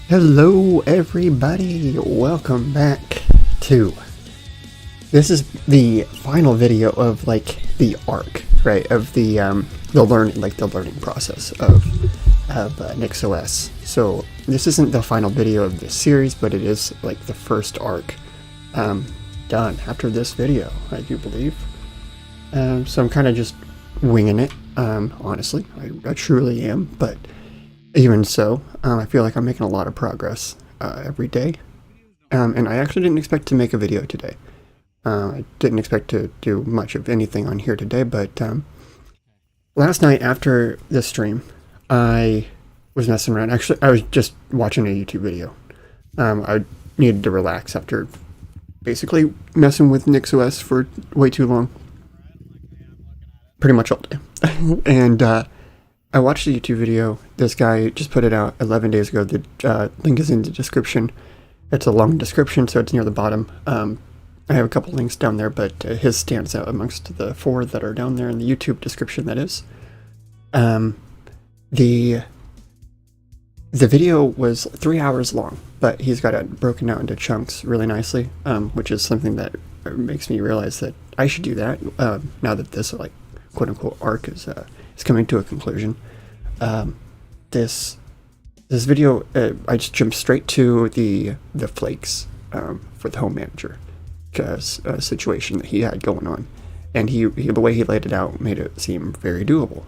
Hello everybody, welcome back to, this is the final video of like the arc, right, of the learning process of NixOS. So this isn't the final video of this series, but it is like the first arc done after this video, I do believe. So I'm kind of just winging it, honestly, I truly am, but even so, I feel like I'm making a lot of progress every day, and I actually didn't expect to make a video today. I didn't expect to do much of anything on here today, but last night after this stream, I was messing around. Actually, I was just watching a YouTube video. I needed to relax after basically messing with NixOS for way too long. Pretty much all day. And I watched a YouTube video. This guy just put it out 11 days ago. The link is in the description. It's a long description, so it's near the bottom. I have a couple links down there, but his stands out amongst the 4 that are down there in the YouTube description, that is. The video was 3 hours long, but he's got it broken out into chunks really nicely, which is something that makes me realize that I should do that now that this like quote-unquote arc is coming to a conclusion. This video, I just jumped straight to the flakes for the home manager situation that he had going on, and he the way he laid it out made it seem very doable.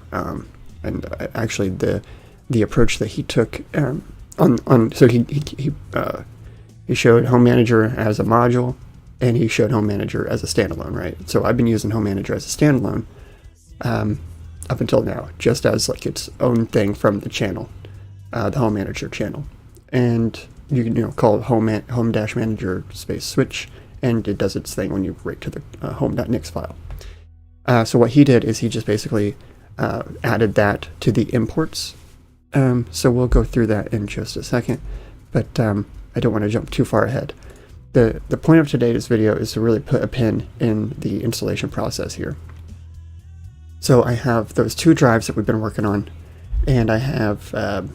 And actually the approach that he took so he showed home manager as a module, and he showed home manager as a standalone, right? So I've been using home manager as a standalone up until now, just as like its own thing from the channel, the home manager channel, and you can call it home dash manager space switch, and it does its thing when you write to the home.nix file. So what he did is he just basically added that to the imports. So we'll go through that in just a second, but I don't want to jump too far ahead. The point of today's video is to really put a pin in the installation process here. So I have those 2 drives that we've been working on, and I have the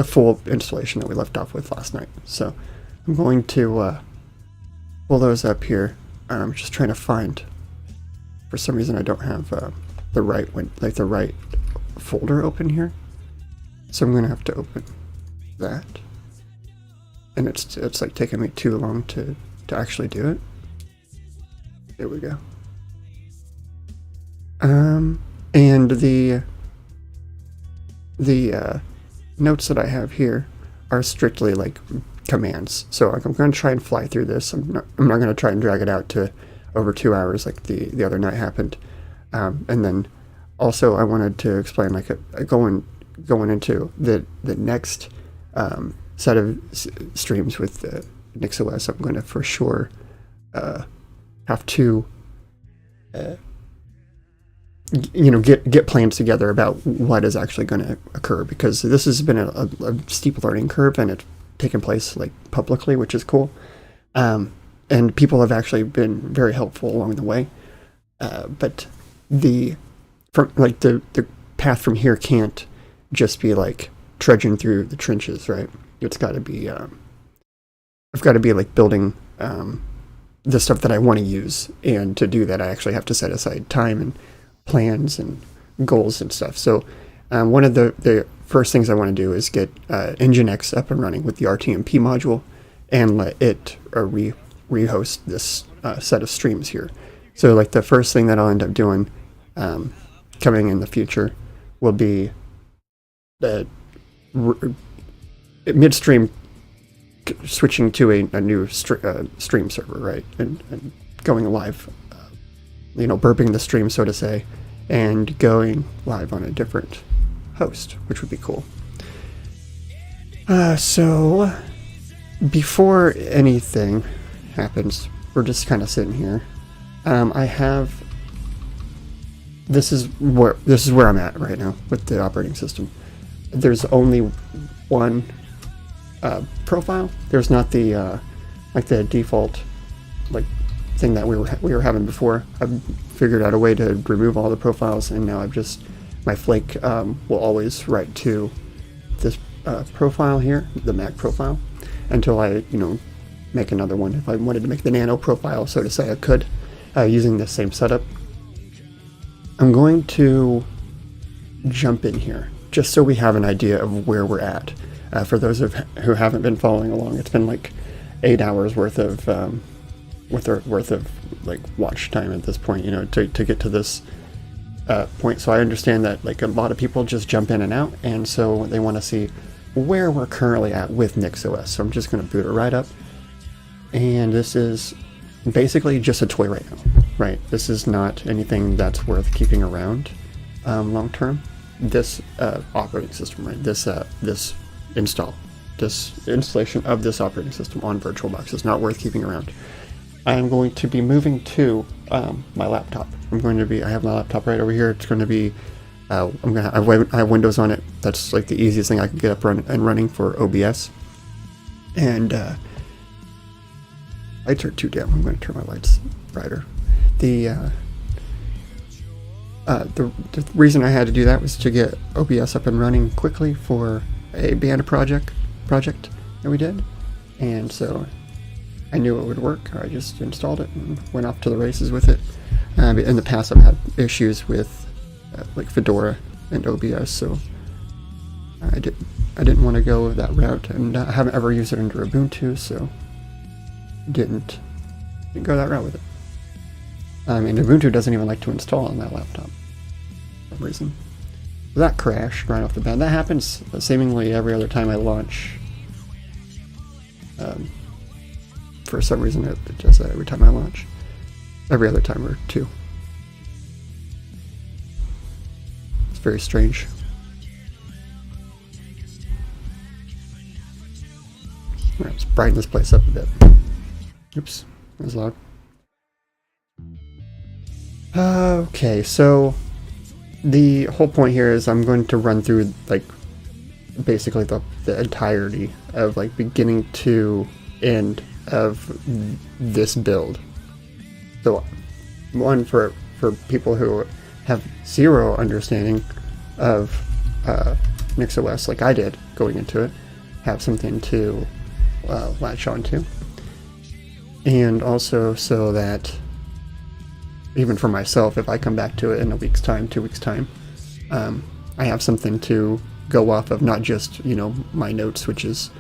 full installation that we left off with last night. So I'm going to pull those up here. I'm just trying to find, for some reason I don't have the right one, like the right folder open here. So I'm going to have to open that, and it's like taking me too long to actually do it. There we go. And the notes that I have here are strictly like commands. So I'm going to try and fly through this. I'm not going to try and drag it out to over 2 hours like the other night happened. And then also I wanted to explain, like going into the next set of streams with NixOS, I'm going to for sure have to get plans together about what is actually going to occur, because this has been a steep learning curve, and it's taken place like publicly, which is cool. And people have actually been very helpful along the way. But the path from here can't just be like trudging through the trenches, right? It's got to be, I've got to be like building the stuff that I want to use, and to do that I actually have to set aside time and plans and goals and stuff. So one of the first things I want to do is get Nginx up and running with the RTMP module, and let it rehost this set of streams here. So like the first thing that I'll end up doing coming in the future will be midstream switching to a new stream server, right, and going live, burping the stream, so to say, and going live on a different host, which would be cool. So before anything happens, we're just kind of sitting here. This is where I'm at right now with the operating system. There's only one profile. There's not the like the default like thing that we were having before. I've figured out a way to remove all the profiles, and now I've just, my flake will always write to this profile here, the Mac profile, until I, make another one. If I wanted to make the Nano profile, so to say, I could, using the same setup. I'm going to jump in here, just so we have an idea of where we're at. For those who haven't been following along, it's been like 8 hours worth of like watch time at this point, to get to this point. So I understand that like a lot of people just jump in and out, and so they want to see where we're currently at with NixOS. So I'm just going to boot it right up, and this is basically just a toy right now, right? This is not anything that's worth keeping around long term. This operating system, right? This installation of this operating system on VirtualBox is not worth keeping around. I am going to be moving to my laptop. I have my laptop right over here. It's going to be, I have Windows on it. That's like the easiest thing I can get up and running for OBS. And I turned too down. I'm going to turn my lights brighter. The reason I had to do that was to get OBS up and running quickly for a band project that we did, and so I knew it would work. I just installed it and went off to the races with it. In the past, I've had issues with like Fedora and OBS, so I didn't want to go that route, and I haven't ever used it under Ubuntu, so didn't go that route with it. And Ubuntu doesn't even like to install on that laptop for some reason. That crashed right off the bat. That happens seemingly every other time I launch. For some reason, it does that every time I launch. Every other time or two. It's very strange. Alright, let's brighten this place up a bit. Oops, that was loud. Okay, so the whole point here is I'm going to run through like basically the entirety of like beginning to end of this build. So one, for people who have zero understanding of NixOS like I did going into it, have something to latch onto, and also so that even for myself, if I come back to it in a week's time, 2 weeks time, I have something to go off of, not just, my notes, which is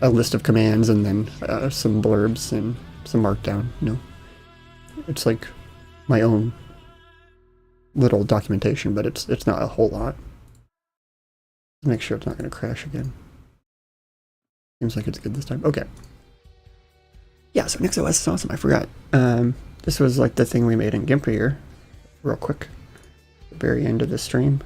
a list of commands and then some blurbs and some markdown. It's like my own little documentation, but it's not a whole lot. Make sure it's not going to crash again. Seems like it's good this time. Okay. Yeah, so NixOS is awesome. I forgot. This was like the thing we made in GIMP here, real quick, at the very end of the stream.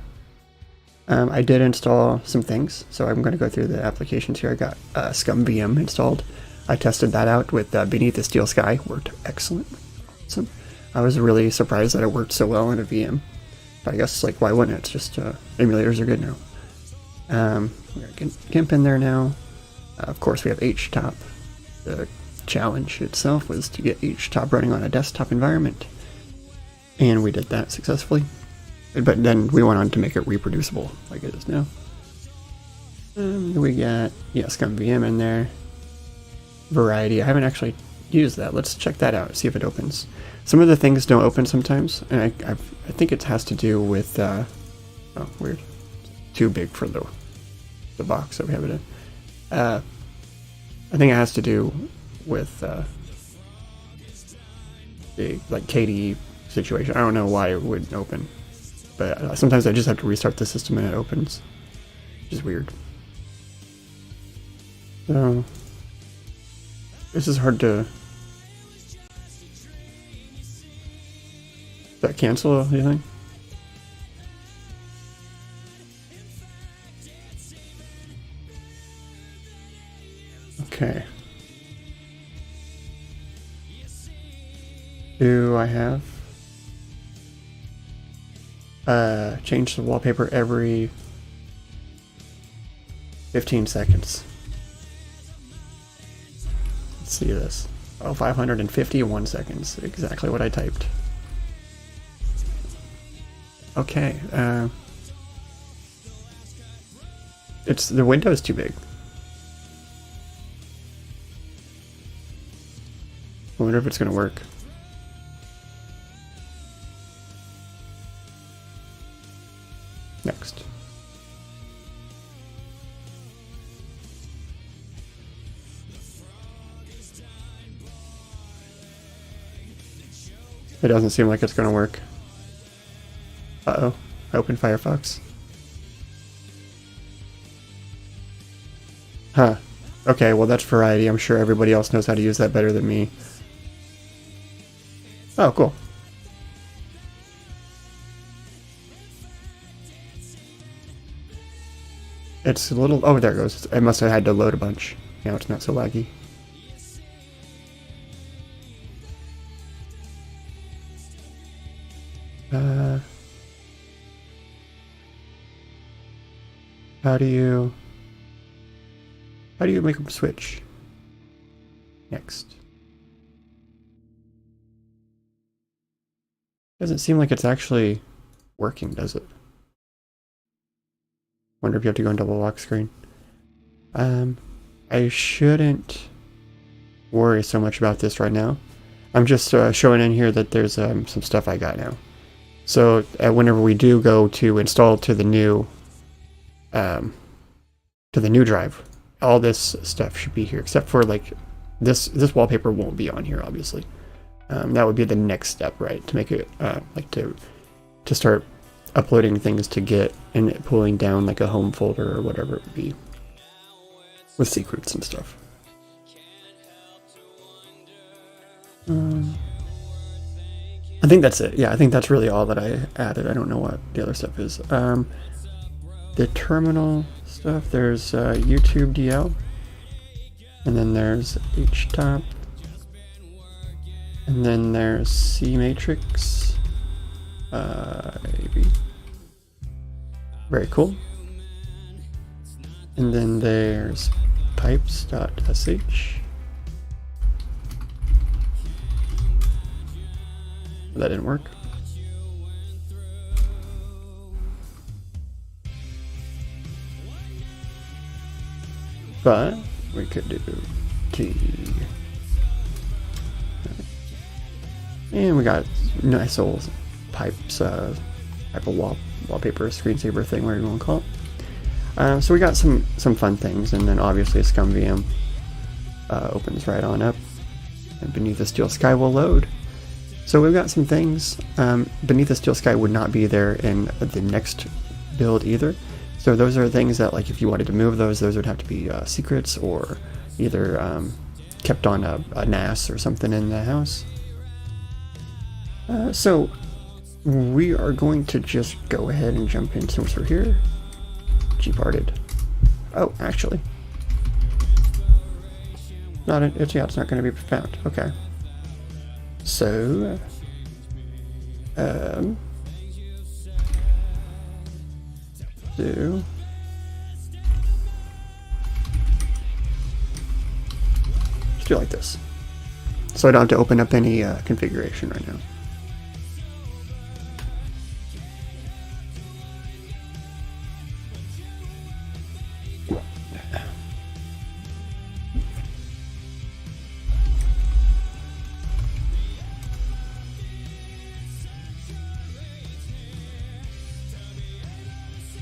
I did install some things, so I'm going to go through the applications here. I got ScumVM installed. I tested that out with Beneath the Steel Sky. Worked excellent. Awesome. I was really surprised that it worked so well in a VM. But I guess, like, why wouldn't it? It's just emulators are good now. We got GIMP in there now. Of course, we have HTOP. The challenge itself was to get HTOP running on a desktop environment, and we did that successfully. But then we went on to make it reproducible like it is now. We got ScumVM in there. Variety. I haven't actually used that. Let's check that out. See if it opens. Some of the things don't open sometimes, and I think it has to do with oh, weird. Too big for the box that we have it in. I think it has to do with the like KDE situation. I don't know why it wouldn't open, but sometimes I just have to restart the system and it opens, which is weird. So this is hard to. Does that cancel anything? Okay. Do I have change the wallpaper every 15 seconds? Let's see this. Oh, 551 seconds. Exactly what I typed. Okay. It's the window is too big. I wonder if it's gonna work. Next. It doesn't seem like it's gonna work. Uh-oh. Open Firefox. Huh. Okay, well that's variety. I'm sure everybody else knows how to use that better than me. Oh, cool. It's a little... Oh, there it goes. I must have had to load a bunch. Now it's not so laggy. How do you make them switch? Next. Doesn't seem like it's actually working, does it? Wonder if you have to go in double lock screen. I shouldn't worry so much about this right now. I'm just showing in here that there's some stuff I got now. So whenever we do go to install to the new drive, all this stuff should be here, except for like this wallpaper won't be on here, obviously. That would be the next step, right? To make it like to start uploading things to Git and pulling down like a home folder or whatever it would be with secrets and stuff. I think that's it. Yeah, I think that's really all that I added. I don't know what the other stuff is. The terminal stuff, there's YouTube DL, and then there's HTOP, and then there's C matrix. Maybe. Very cool. And then there's pipes.sh. That didn't work. But we could do T. And we got nice old pipes, type of wallpaper, screensaver thing, whatever you want to call it. So we got some fun things, and then obviously a scum VM opens right on up, and Beneath the Steel Sky will load. So we've got some things. Beneath the Steel Sky would not be there in the next build either. So those are things that, like, if you wanted to move those would have to be secrets, or either kept on a NAS or something in the house. So we are going to just go ahead and jump in since we're here. Gparted. Oh, actually. It's not going to be found. Okay. So, let's do it like this. So I don't have to open up any configuration right now.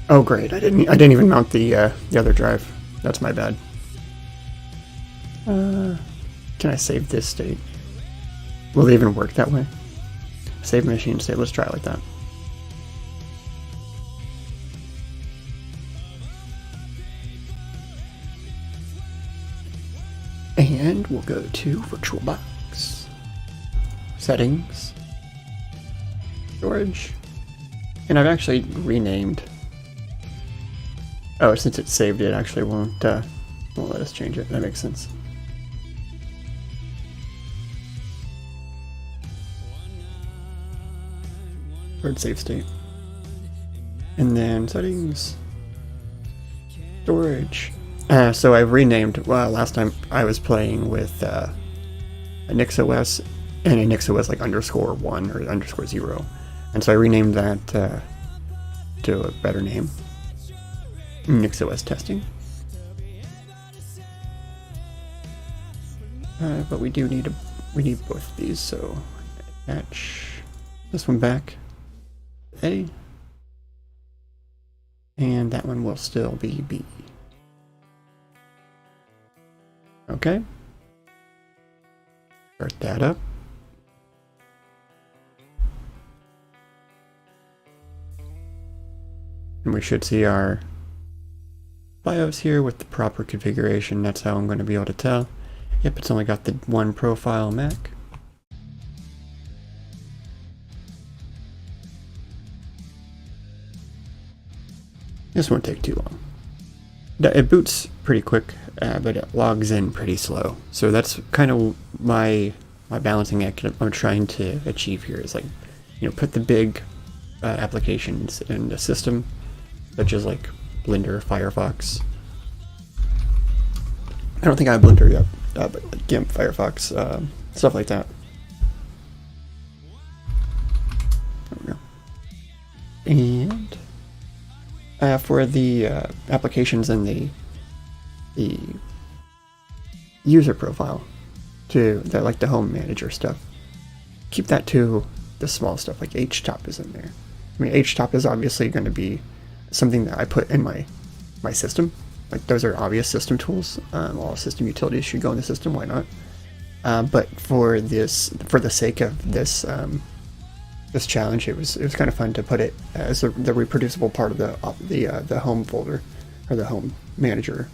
Oh great! I didn't even mount the other drive. That's my bad. Can I save this state? Will it even work that way? Save machine state. Let's try it like that. And we'll go to VirtualBox, settings, storage, and I've actually renamed. Oh, since it's saved, it actually won't let us change it. That makes sense. Bird save state. And then settings, storage. So I've renamed. Well, last time I was playing with a NixOS and a NixOS like _1 or _0, and so I renamed that to a better name. NixOS testing. But we need both of these, so attach this one back to A, and that one will still be B. Okay. Start that up. And we should see our BIOS here with the proper configuration. That's how I'm going to be able to tell. Yep, it's only got the one profile Mac. This won't take too long. It boots pretty quick, but it logs in pretty slow. So that's kind of my balancing act I'm trying to achieve here is like, you know, put the big applications in the system, such as like Blender, Firefox. I don't think I have Blender yet, but like GIMP, Firefox, stuff like that. There we go. And for the applications in the user profile, to the, like the home manager stuff, keep that to the small stuff, like HTOP is in there. I mean, HTOP is obviously going to be something that I put in my system. Like those are obvious system tools. All system utilities should go in the system. Why not? But for the sake of this this challenge, it was kind of fun to put it as the reproducible part of the home folder or the home manager,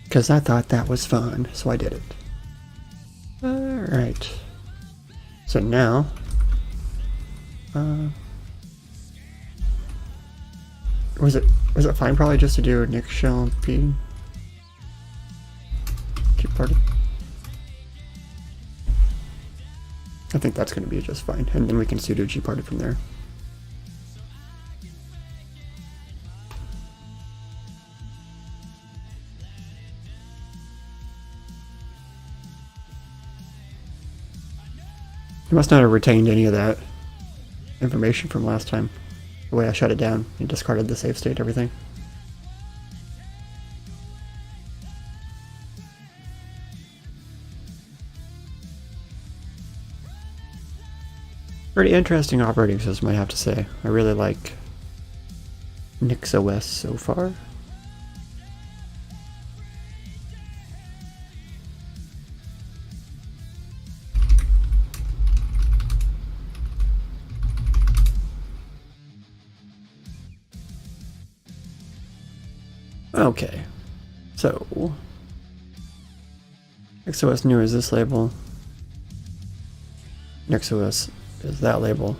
because I thought that was fun, so I did it. All right. So now, was it fine probably just to do Nix shell p gparted? I think that's going to be just fine, and then we can sudo gparted from there. You must not have retained any of that information from last time. The way I shut it down and discarded the save state, everything. Pretty interesting operating system, I have to say. I really like NixOS so far. Okay, so NixOS new is this label. NixOS is that label.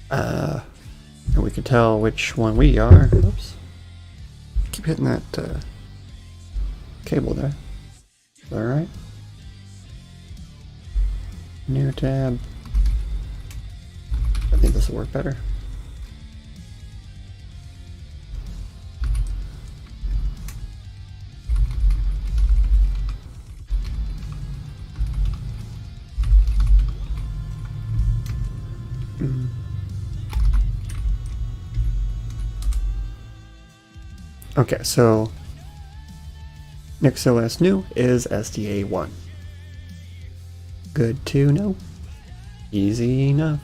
And we can tell which one we are. Oops. Keep hitting that cable there. Alright. New tab. I think this will work better. Okay, so NixOS new is SDA 1. Good to know. Easy enough.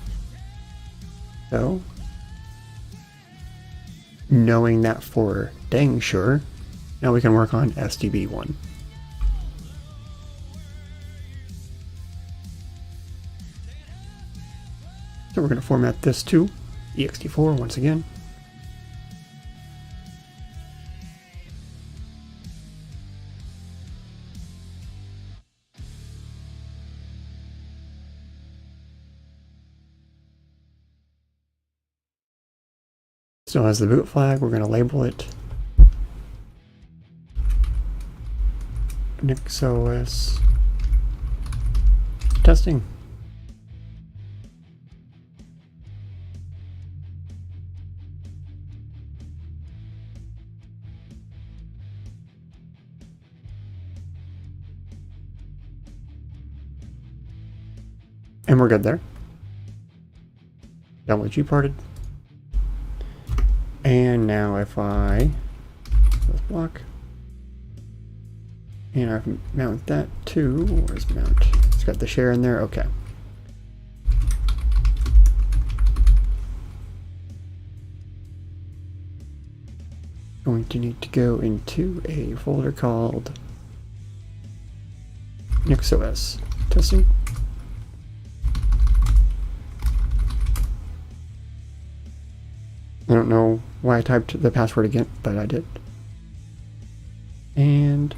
So, knowing that for dang sure, now we can work on SDB 1. So we're going to format this to ext4 once again. So as the boot flag, we're going to label it NixOS testing. And we're good there. Download gparted. And now if I block, and I mount that to, where's mount? It's got the share in there, okay. Going to need to go into a folder called NixOS testing. I don't know why I typed the password again, but I did. And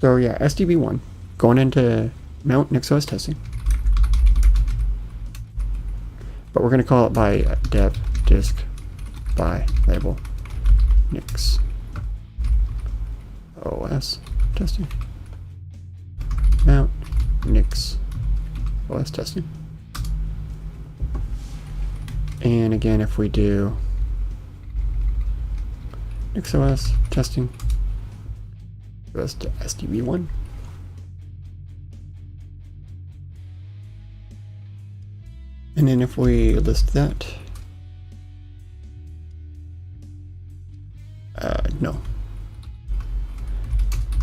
so yeah, SDB1, going into mount NixOS testing. But we're going to call it by dev disk by label NixOS testing. Mount NixOS testing. And again, if we do NixOS testing, goes to SDB1. And then if we list that, no.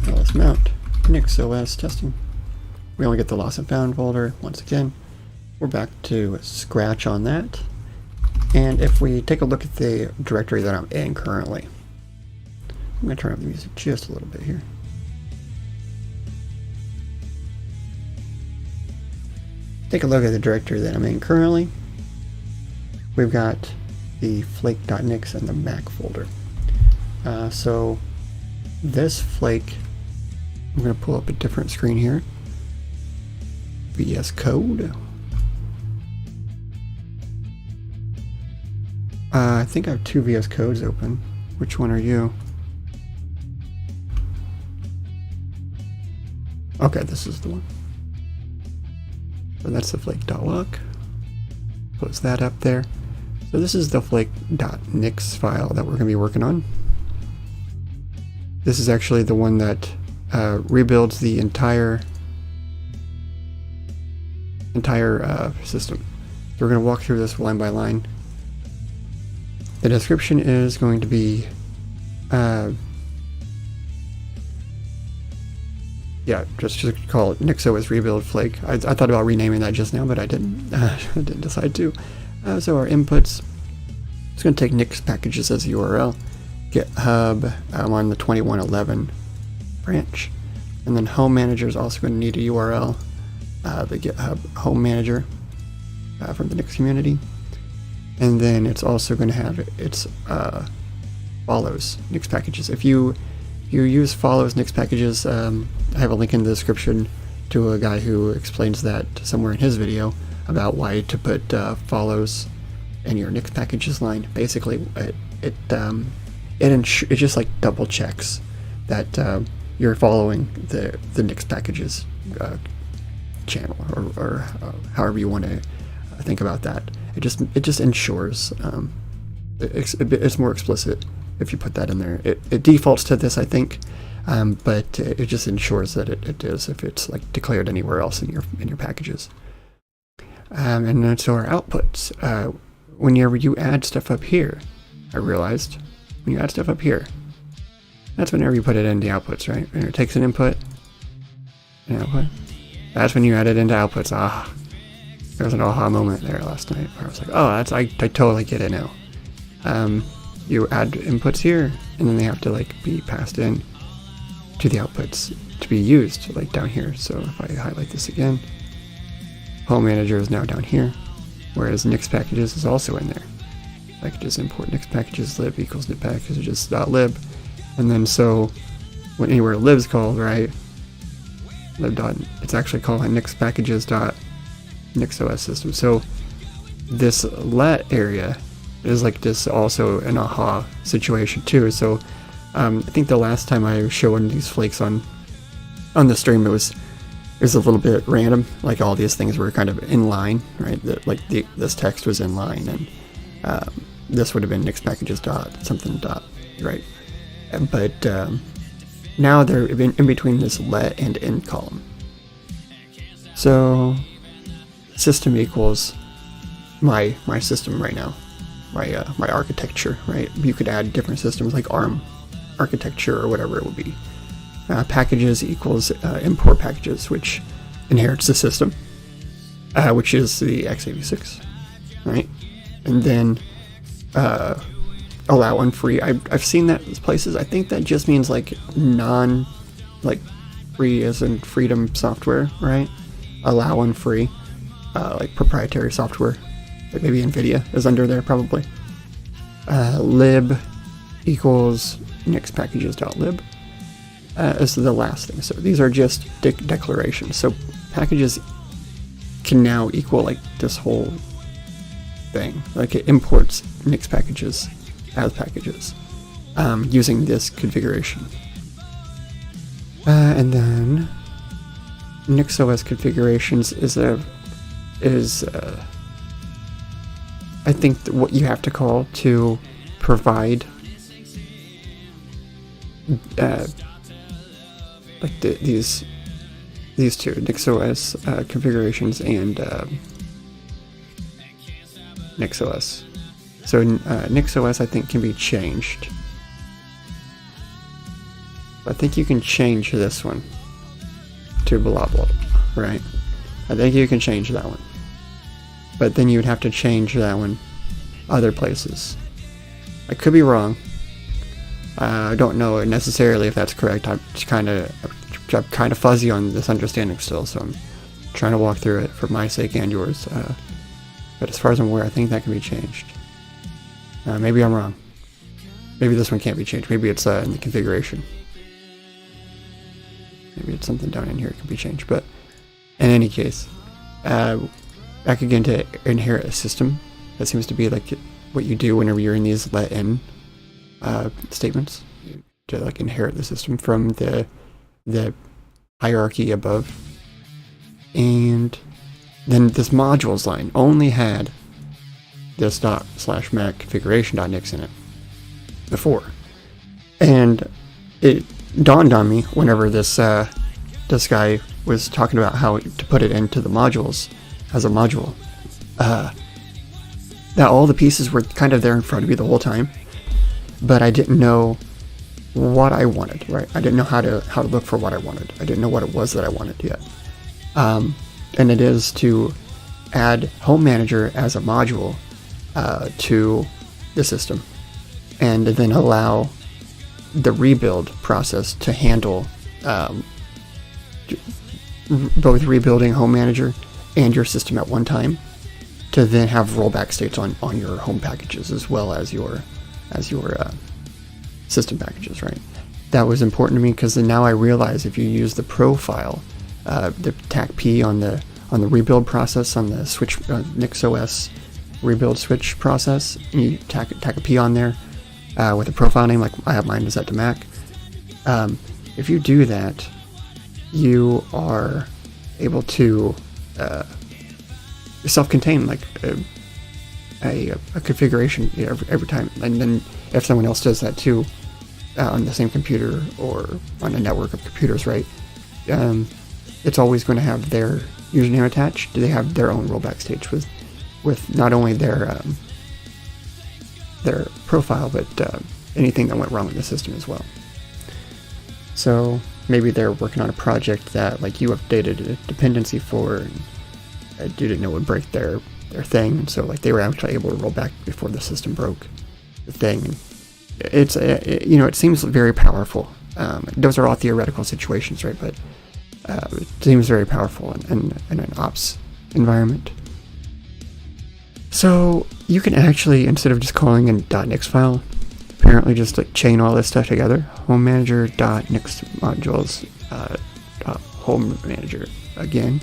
Now let's mount NixOS testing. We only get the lost and found folder. Once again, we're back to scratch on that. And if we take a look at the directory that I'm in currently, I'm going to turn up the music just a little bit here. Take a look at the directory that I'm in currently. We've got the flake.nix and the Mac folder. So this flake, I'm going to pull up a different screen here. VS Code. I think I have two VS Codes open. Which one are you? Okay, this is the one. So that's the flake.lock. Close that up there. So this is the flake.nix file that we're going to be working on. This is actually the one that rebuilds the entire system. So we're going to walk through this line by line. The description is going to be yeah, just call it NixOS rebuild flake. I thought about renaming that just now, but I didn't. I didn't decide to. So our inputs, it's going to take Nix packages as a URL. GitHub, I'm on the 2111 branch. And then home manager is also going to need a URL, the GitHub home manager from the Nix community. And then it's also going to have its follows Nix packages. If you use follows Nix packages, I have a link in the description to a guy who explains that somewhere in his video about why to put follows in your Nix packages line. Basically, it just like double checks that you're following the Nix packages channel or however you want to think about that. It just ensures it's more explicit if you put that in there. It defaults to this, I think, but it just ensures that it is if it's like declared anywhere else in your packages. And then so our outputs. Whenever you add stuff up here, I realized when you add stuff up here, that's whenever you put it into outputs, right? And it takes an input, an output. That's when you add it into outputs. There was an aha moment there last night where I was like, oh, I totally get it now. You add inputs here, and then they have to like be passed in to the outputs to be used, like down here. So if I highlight this again, home manager is now down here, whereas Nix packages is also in there. Packages import Nix packages lib equals Nix packages .lib, and then so when anywhere lib is called, right, it's actually called Nix packages NixOS system. So this let area is like this also an aha situation too. So I think the last time I showed these flakes on the stream, it was a little bit random. Like all these things were kind of in line, right? This text was in line, and this would have been Nix packages something, right? But now they're in between this let and end column. So system equals my system right now, my architecture, right? You could add different systems like ARM architecture or whatever it would be. Packages equals import packages, which inherits the system, which is the x86, right? And then allow unfree. I've seen that places. I think that just means like like free as in freedom software, right? Allow unfree, like proprietary software. Like maybe NVIDIA is under there probably. Lib equals nixpackages.lib is the last thing. So these are just declarations. So packages can now equal like this whole thing. Like it imports Nix packages as packages using this configuration. And then NixOS configurations is I think what you have to call to provide like these two NixOS configurations and NixOS. So NixOS I think can be changed. I think you can change this one to blah blah, right? I think you can change that one. But then you would have to change that one other places. I could be wrong. I don't know necessarily if that's correct. I'm kind of fuzzy on this understanding still, so I'm trying to walk through it for my sake and yours. But as far as I'm aware, I think that can be changed. Maybe I'm wrong. Maybe this one can't be changed. Maybe it's in the configuration. Maybe it's something down in here that can be changed. But in any case, back again to inherit a system. That seems to be like what you do whenever you're in these let in statements, to like inherit the system from the hierarchy above. And then this modules line only had this ./mac configuration.nix in it before, and it dawned on me whenever this guy was talking about how to put it into the modules as a module, that all the pieces were kind of there in front of me the whole time, but I didn't know what I wanted, right? I didn't know how to look for what I wanted. I didn't know what it was that I wanted yet. And it is to add Home Manager as a module to the system, and then allow the rebuild process to handle both rebuilding Home Manager and your system at one time, to then have rollback states on your home packages as well as your system packages, right? That was important to me because now I realize if you use the profile, the TAC-P on the rebuild process on the switch NixOS rebuild switch process, and you tack a P on there with a profile name, like I have mine is set to Mac. If you do that, you are able to self-contain like a configuration every time, and then if someone else does that too on the same computer or on a network of computers, right? It's always going to have their username attached. They have their own rollback stage with not only their profile, but anything that went wrong in the system as well. So maybe they're working on a project that like you updated a dependency for, and you didn't know it would break their thing, and so like they were actually able to roll back before the system broke the thing. And it's it seems very powerful. Those are all theoretical situations, right? But it seems very powerful in an ops environment. So you can actually, instead of just calling a .nix file, apparently just like chain all this stuff together. Home manager .nix modules home manager again,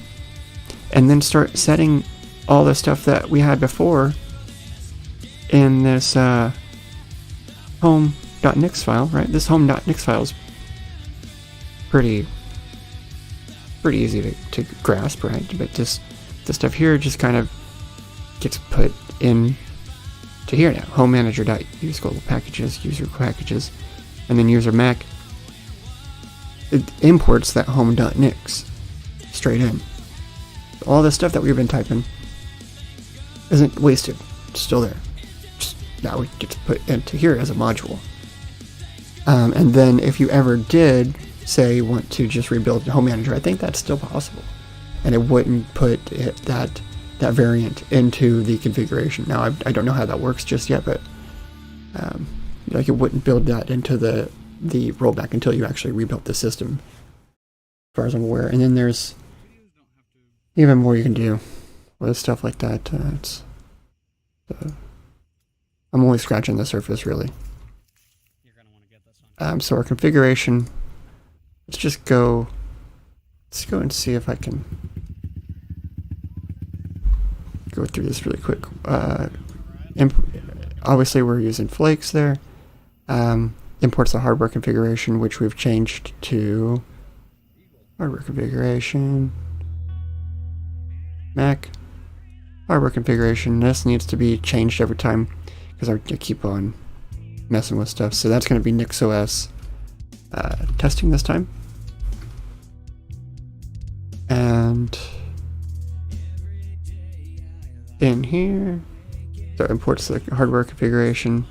and then start setting all the stuff that we had before in this home.nix file, right? This home.nix file is pretty easy to grasp, right? But just the stuff here just kind of gets put in to here now. Home manager.use global packages, user packages, and then user Mac it imports that home.nix straight in. All the stuff that we've been typing isn't wasted. It's still there. Just now we get to put into here as a module. And then if you ever did, say, want to just rebuild Home Manager, I think that's still possible. And it wouldn't put that variant into the configuration. Now, I don't know how that works just yet, but like it wouldn't build that into the rollback until you actually rebuilt the system, as far as I'm aware. And then there's even more you can do with stuff like that. I'm only scratching the surface, really. So our configuration, let's go and see if I can go through this really quick. Obviously we're using flakes there. Imports the hardware configuration, which we've changed to hardware configuration, Mac, hardware configuration. This needs to be changed every time because I keep on messing with stuff. So that's going to be NixOS testing this time. And in here, so it imports the hardware configuration.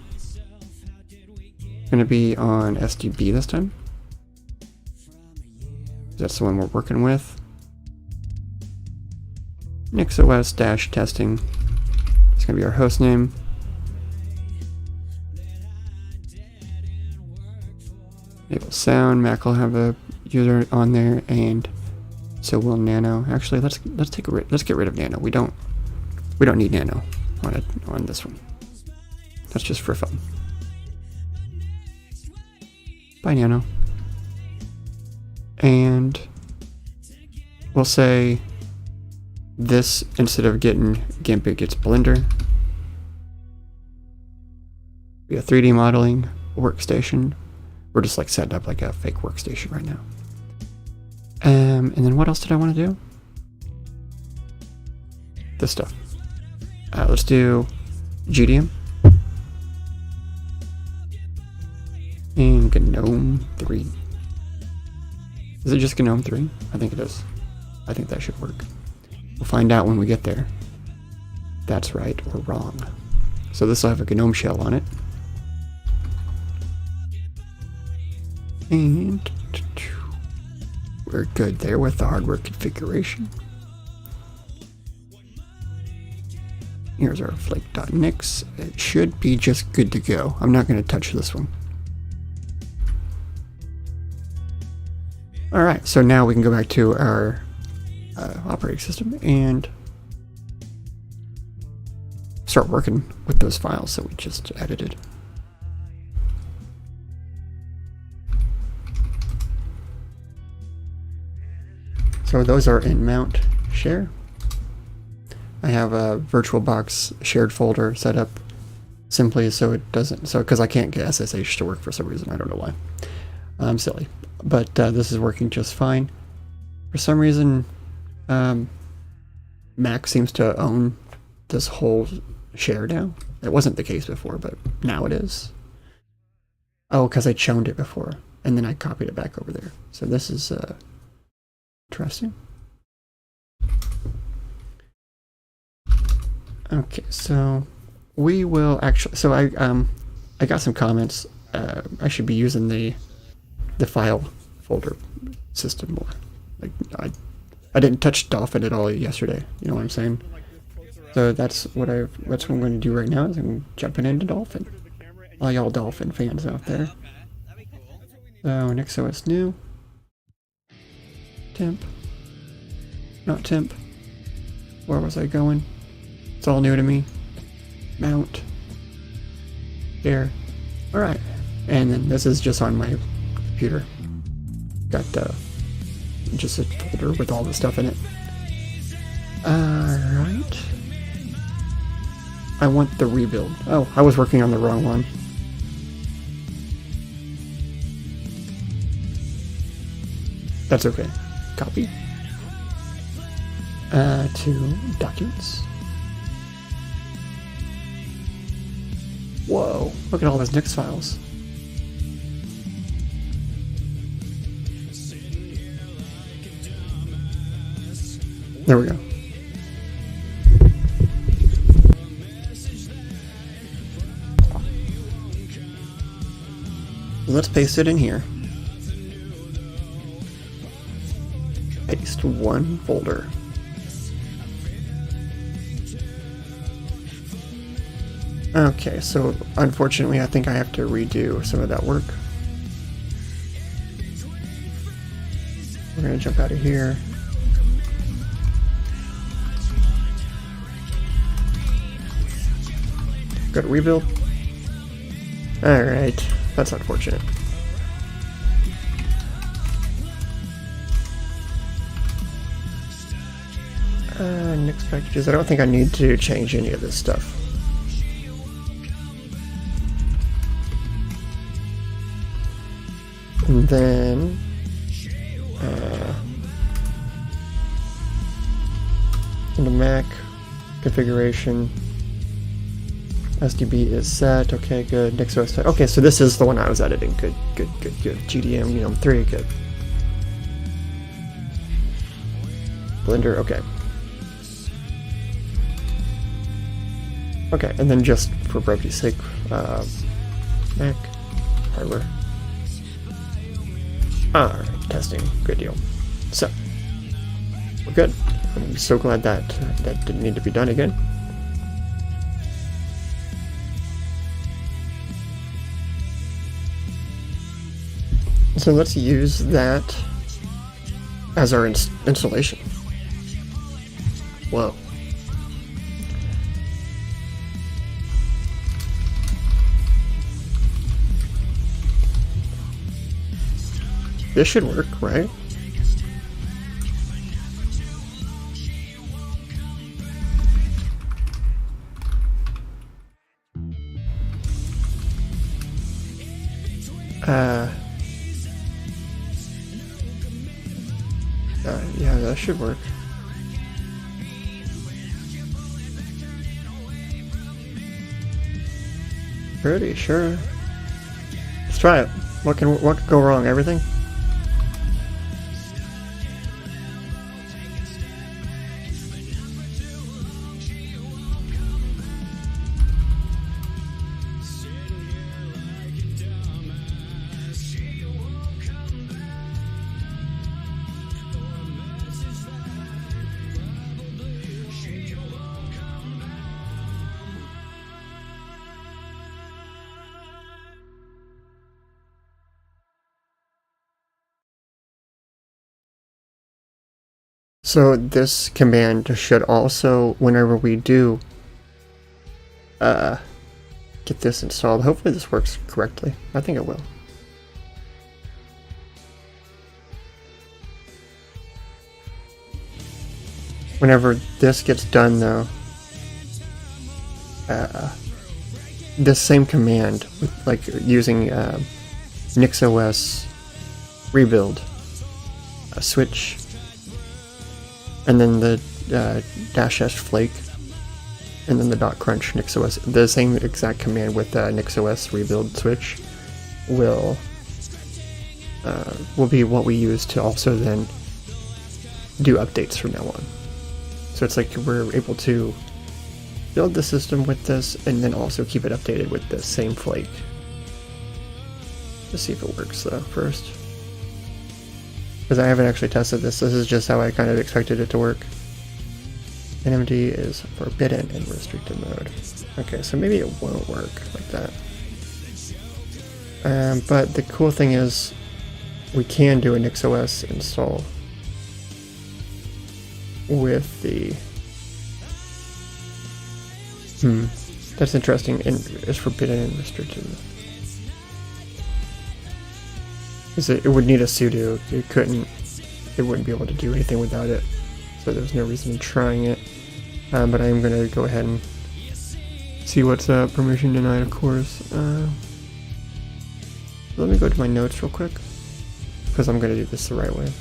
Going to be on SDB this time. That's the one we're working with. NixOS -testing. It's going to be our host name. Enable sound. Mac will have a user on there, and so will Nano. Actually, let's get rid of Nano. We don't need Nano on this one. That's just for fun. Bye, Nano. And we'll say this, instead of getting GIMP, it gets Blender. We have 3D modeling workstation. We're just like setting up like a fake workstation right now. And then what else did I want to do? This stuff. Let's do GDM. And GNOME 3. Is it just GNOME 3? I think it is. I think that should work. We'll find out when we get there. That's right or wrong. So this will have a GNOME shell on it. And we're good there with the hardware configuration. Here's our flake.nix. It should be just good to go. I'm not going to touch this one. Alright, so now we can go back to our operating system and start working with those files that we just edited. So those are in mount share. I have a VirtualBox shared folder set up simply so it doesn't, because I can't get SSH to work for some reason. I don't know why. I'm silly. But this is working just fine. For some reason, Mac seems to own this whole share now. It wasn't the case before, but now it is. Oh, because I choned it before, and then I copied it back over there. So this is interesting. Okay, so we will actually. So I got some comments. I should be using the file folder system more. Like I didn't touch Dolphin at all yesterday. You know what I'm saying? So that's what I'm going to do right now. Is I'm jumping into Dolphin. All y'all Dolphin fans out there. So NixOS new. Temp. Not temp. Where was I going? It's all new to me. Mount. There. Alright. And then this is just on my computer. Got just a folder with all the stuff in it. Alright. I want the rebuild. Oh, I was working on the wrong one. That's okay. Copy. To documents. Whoa, look at all those Nix files. There we go. Let's paste it in here. Paste one folder. Okay, so unfortunately I think I have to redo some of that work. We're gonna jump out of here. Go to rebuild. Alright, that's unfortunate. Nix packages. I don't think I need to change any of this stuff. And then in the Mac configuration, SDB is set. Okay, good. NixOS set. Okay, so this is the one I was editing. Good, good, good, good. GDM, 3, good. Blender, okay. Okay, and then just for brevity's sake, Mac, hardware. Alright, testing, good deal. So, we're good. I'm so glad that that didn't need to be done again. So let's use that as our installation. Whoa. This should work, right? Yeah, that should work. Pretty sure. Let's try it. What can go wrong? Everything? So this command should also, whenever we do get this installed, hopefully this works correctly. I think it will. Whenever this gets done though, this same command, like using NixOS rebuild, switch, and then the -s flake, and then the .crunch NixOS, the same exact command with NixOS rebuild switch will be what we use to also then do updates from now on. So it's like we're able to build the system with this and then also keep it updated with the same flake. Let's see if it works though first. Because I haven't actually tested this. This is just how I kind of expected it to work. NMD is forbidden in restricted mode. Okay, so maybe it won't work like that. But the cool thing is we can do a NixOS install with the... That's interesting. It's forbidden in restricted mode. It would need a sudo. It wouldn't be able to do anything without it. So there's no reason in trying it. But I am going to go ahead and see what's permission denied, of course. Let me go to my notes real quick, because I'm going to do this the right way.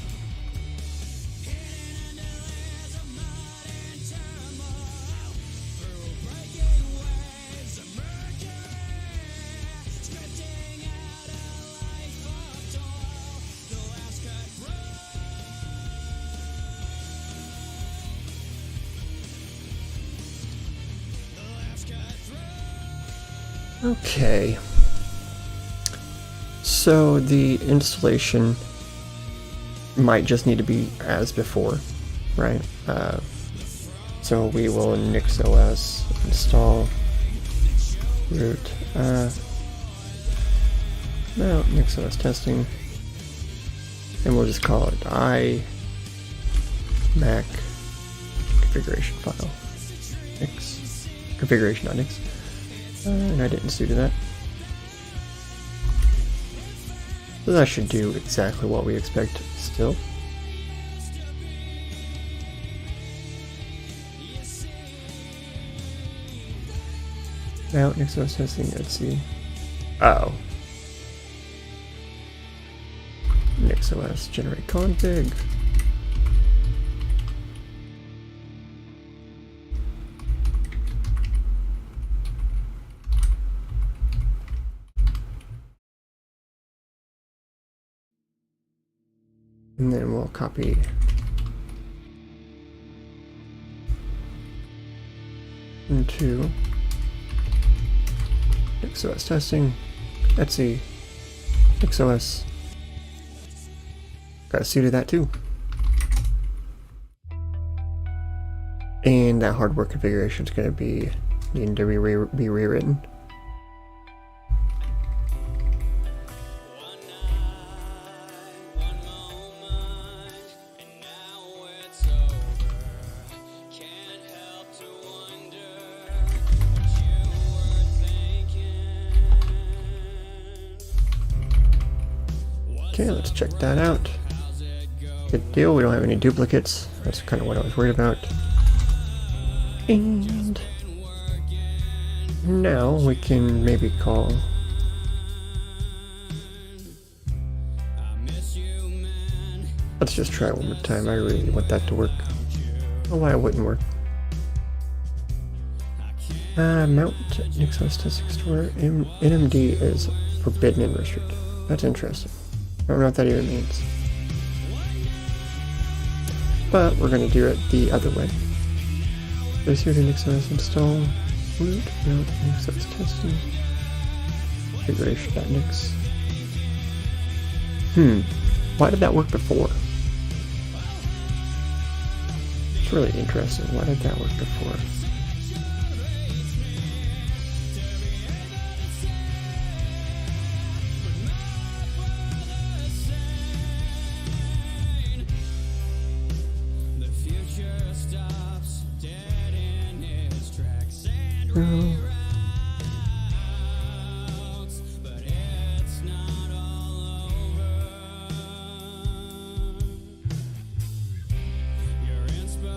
Okay. So the installation might just need to be as before, right? So we will NixOS install root no NixOS testing, and we'll just call it iMac configuration file. Nix configuration.nix, and I didn't sudo that. So that should do exactly what we expect still. Now NixOS testing, let's see. Oh. NixOS generate config. And then we'll copy into NixOS testing, Etsy, NixOS. Got a sudo that too. And that hardware configuration is going to be needing to be rewritten. Okay, let's check that out. Good deal, we don't have any duplicates. That's kind of what I was worried about. And now we can maybe call let's just try one more time. I really want that to work. Oh, why it wouldn't work. Mount NixOS testing store. NMD is forbidden and restricted. That's interesting. I don't know what that even means. But we're going to do it the other way. So here to NixOS install root mount NixOS testing configuration.nix. Why did that work before? It's really interesting. Why did that work before?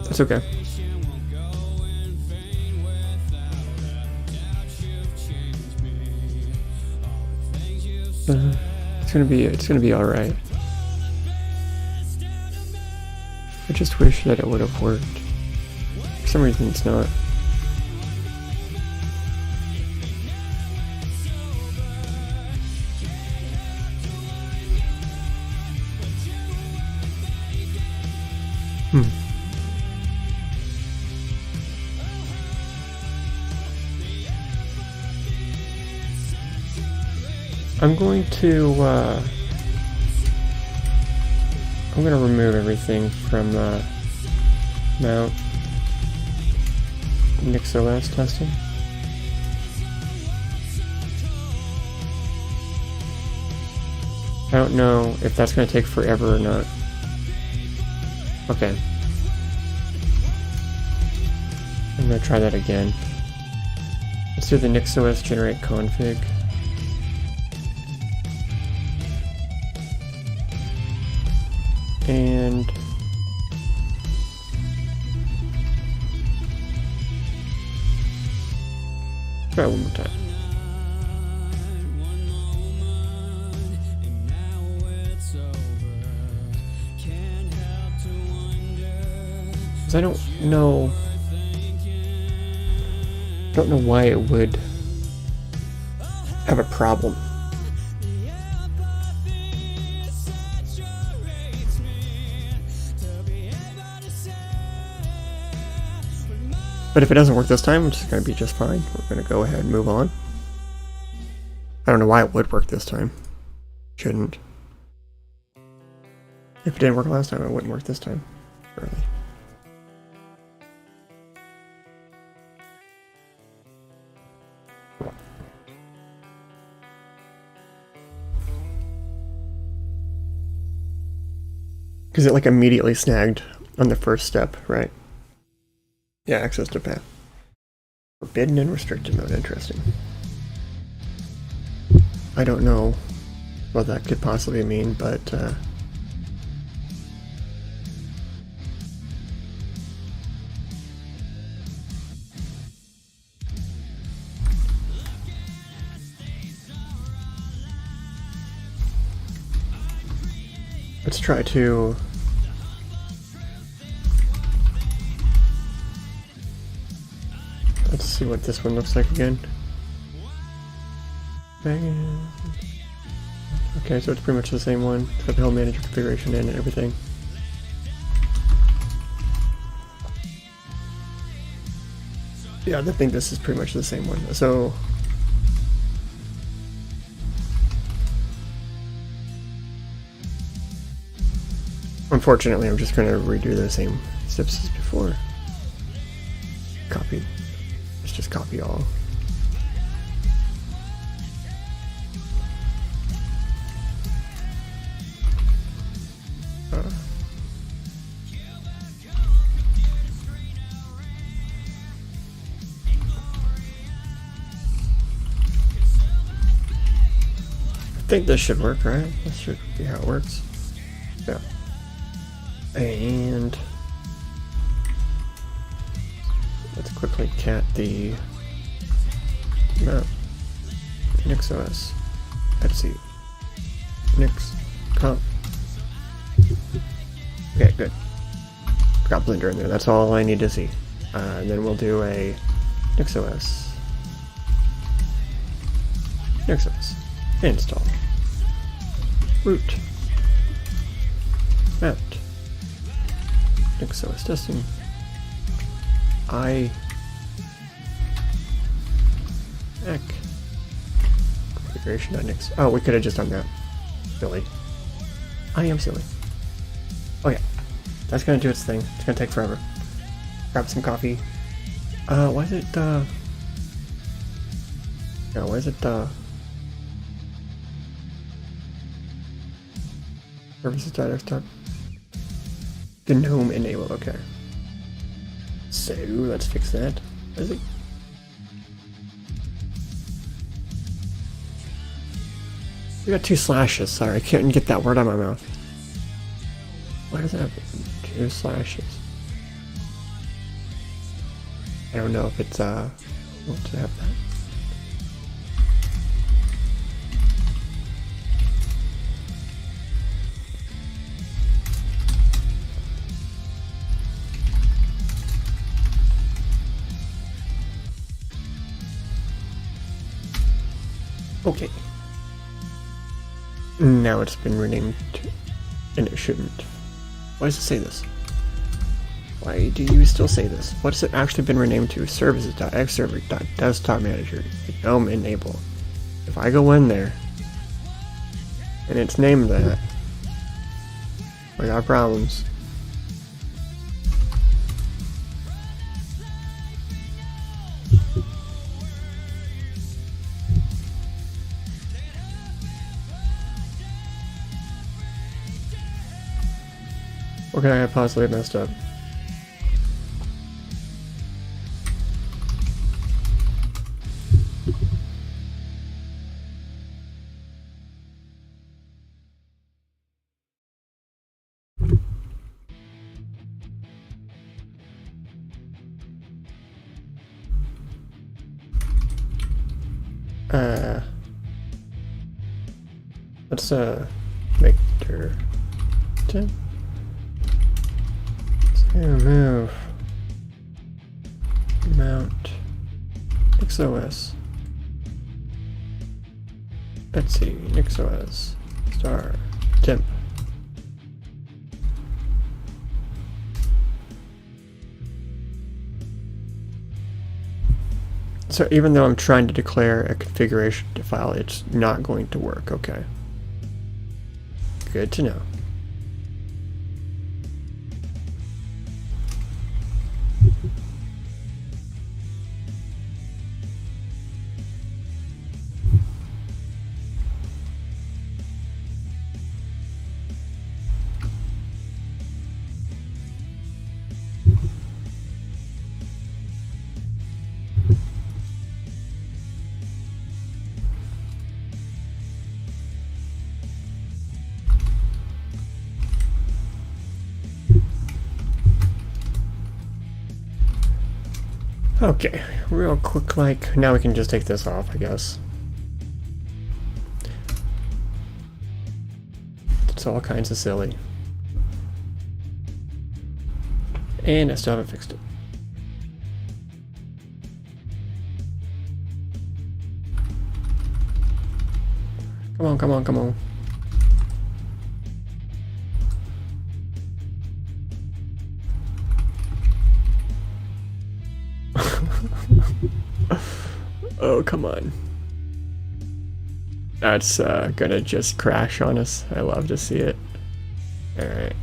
It's okay. It's gonna be all right. I just wish that it would have worked. For some reason, it's not. I'm going to remove everything from mount NixOS testing. I don't know if that's going to take forever or not. Okay. I'm going to try that again. Let's do the NixOS generate config. And try one more time. Because I don't know why it would have a problem. But if it doesn't work this time, it's going to be just fine. We're going to go ahead and move on. I don't know why it would work this time. Shouldn't. If it didn't work last time, it wouldn't work this time. Really. Because it like immediately snagged on the first step, right? Yeah, access to path. Forbidden and restricted mode, interesting. I don't know what that could possibly mean, but let's try to let's see what this one looks like again. Okay, so it's pretty much the same one. It's got the whole manager configuration in and everything. Yeah, I think this is pretty much the same one. So unfortunately, I'm just going to redo the same steps as before. Copy. Let's just copy all. I think this should work, right? This should be how it works. Yeah. And let's quickly cat the map. NixOS. Etsy. Nix. Comp. Okay, good. Got Blender in there. That's all I need to see. And then we'll do a NixOS. NixOS. Install. Root. Mapped. NixOS testing. Configuration.nix. Oh, we could have just done that. Silly. I am silly. Okay. That's gonna do its thing. It's gonna take forever. Grab some coffee. Why is it, yeah, why is it, services.desktop? GNOME enable, okay. So, let's fix that. Is it? We got 2 slashes, sorry, I couldn't get that word out of my mouth. Why does it have 2 slashes? I don't know if it's, what to have that. Okay. Now it's been renamed to, and it shouldn't. Why does it say this? Why do you still say this? What's it actually been renamed to? Services.xserver.desktop manager. GNOME enable. If I go in there and it's named that, we got problems. What could I have possibly messed up? Let's make her 10. Move. Mount. NixOS. Etsy. NixOS. Star. Temp. So even though I'm trying to declare a configuration file, it's not going to work. Okay. Good to know. Okay, real quick, like, now we can just take this off, I guess. It's all kinds of silly. And I still haven't fixed it. Come on, come on, come on. Oh, come on. That's gonna just crash on us. I love to see it. Alright.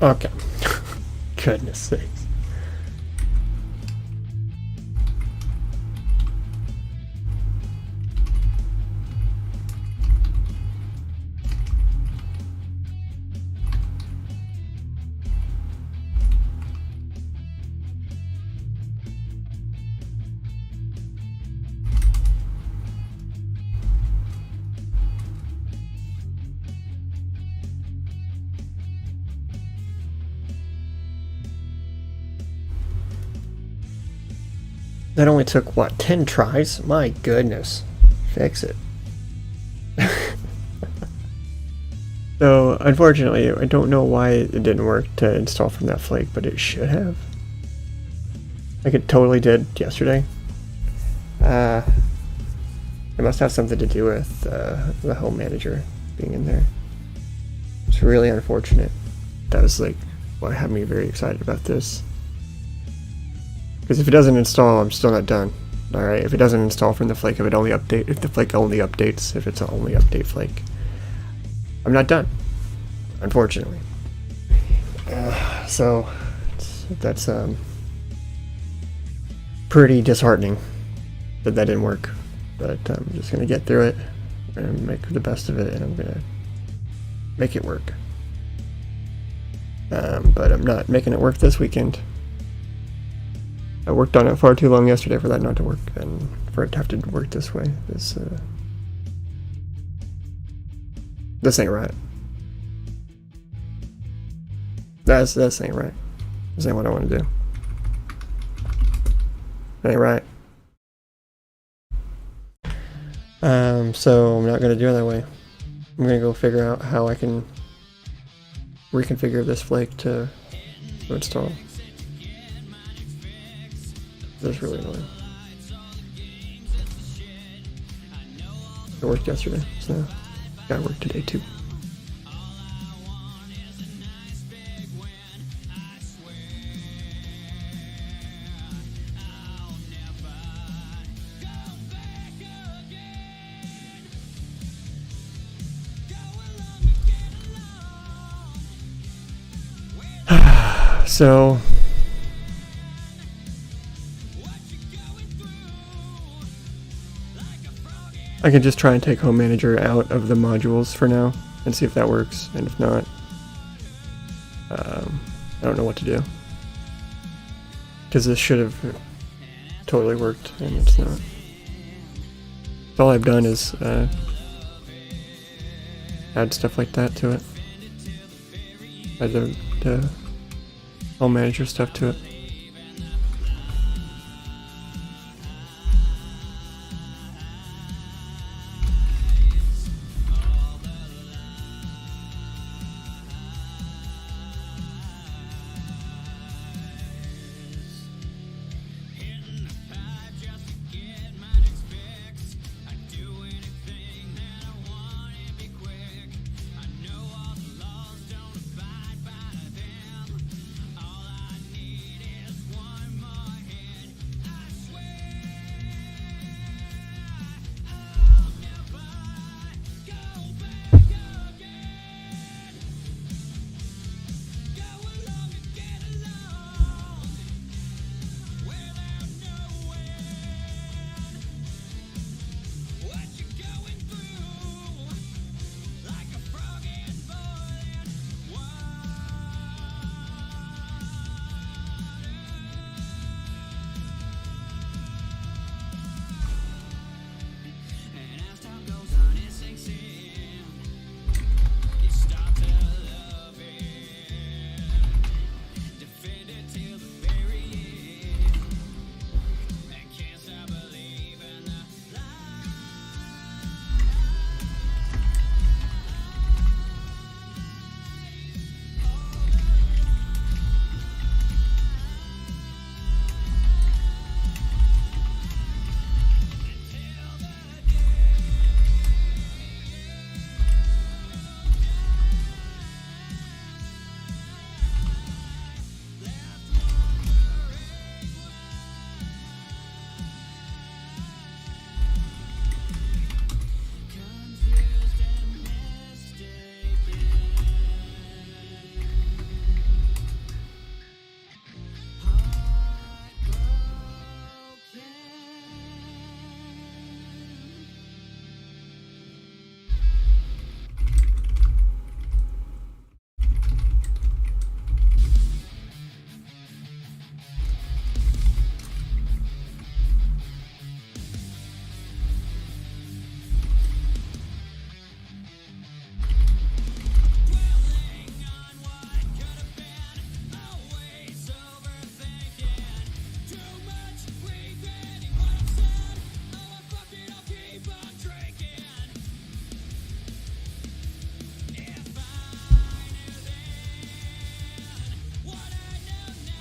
Okay. Goodness sakes. That only took, what, 10 tries? My goodness. Fix it. So, unfortunately, I don't know why it didn't work to install from that flake, but it should have. Like it totally did yesterday. It must have something to do with the home manager being in there. It's really unfortunate. That was like what had me very excited about this. Because if it doesn't install, I'm still not done. Alright, if it doesn't install from the flake, if the flake only updates, if it's an only update flake, I'm not done, unfortunately. So, that's pretty disheartening that didn't work. But I'm just going to get through it and make the best of it, and I'm going to make it work. But I'm not making it work this weekend. I worked on it far too long yesterday for that not to work, and for it to have to work this way. This ain't right. This ain't right. This ain't what I want to do. That ain't right. So I'm not gonna do it that way. I'm gonna go figure out how I can reconfigure this flake to install. That's really annoying. It worked yesterday, so gotta work today too. So I can just try and take Home Manager out of the modules for now and see if that works, and if not, I don't know what to do. Because this should have totally worked, and it's not. All I've done is add stuff like that to it. Add the Home Manager stuff to it.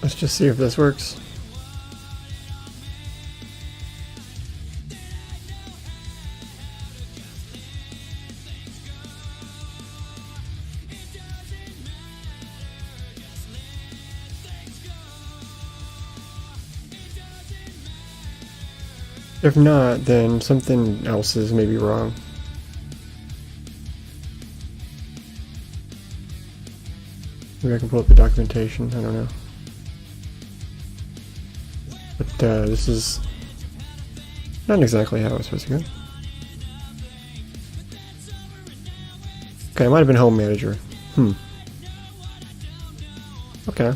Let's just see if this works. If not, then something else is maybe wrong. Maybe I can pull up the documentation, I don't know. But this is not exactly how it's supposed to go. Okay, it might have been Home Manager. Okay.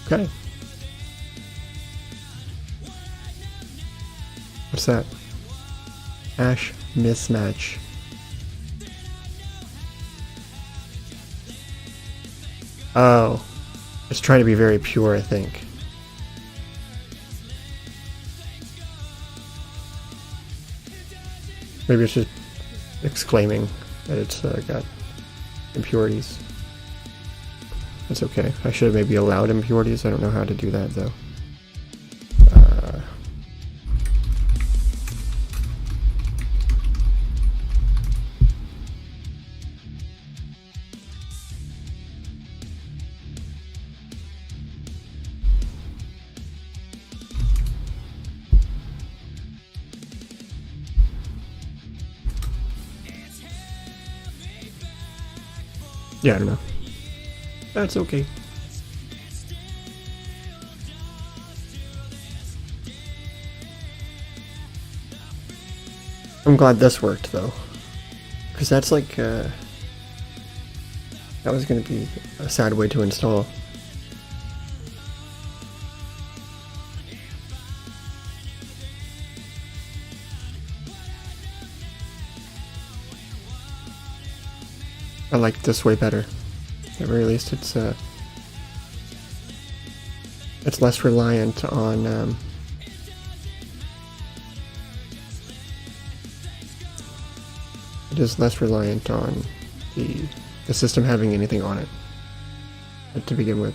Okay. What's that? Hash mismatch. Oh. It's trying to be very pure, I think. Maybe it's just exclaiming that it's got impurities. That's okay. I should have maybe allowed impurities. I don't know how to do that though. Yeah, I don't know. That's okay. I'm glad this worked though, because that's like that was going to be a sad way to install. I like this way better. At the very least, it's less reliant on it is less reliant on the system having anything on it to begin with.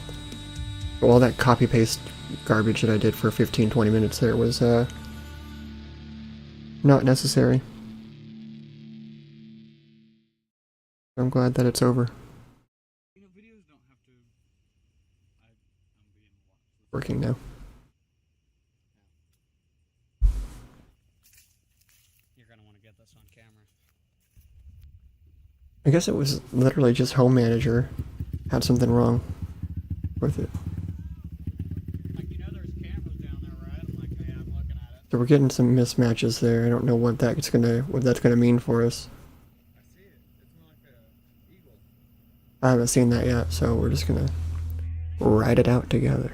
But all that copy paste garbage that I did for 15-20 minutes there was not necessary. I'm glad that it's over. Working now. You're gonna want to get this on camera. I guess it was literally just Home Manager had something wrong with it. Like, you know there's cameras down there, right? I'm like, yeah, I'm looking at it. So we're getting some mismatches there. I don't know what that's gonna mean for us. I haven't seen that yet, so we're just gonna ride it out together.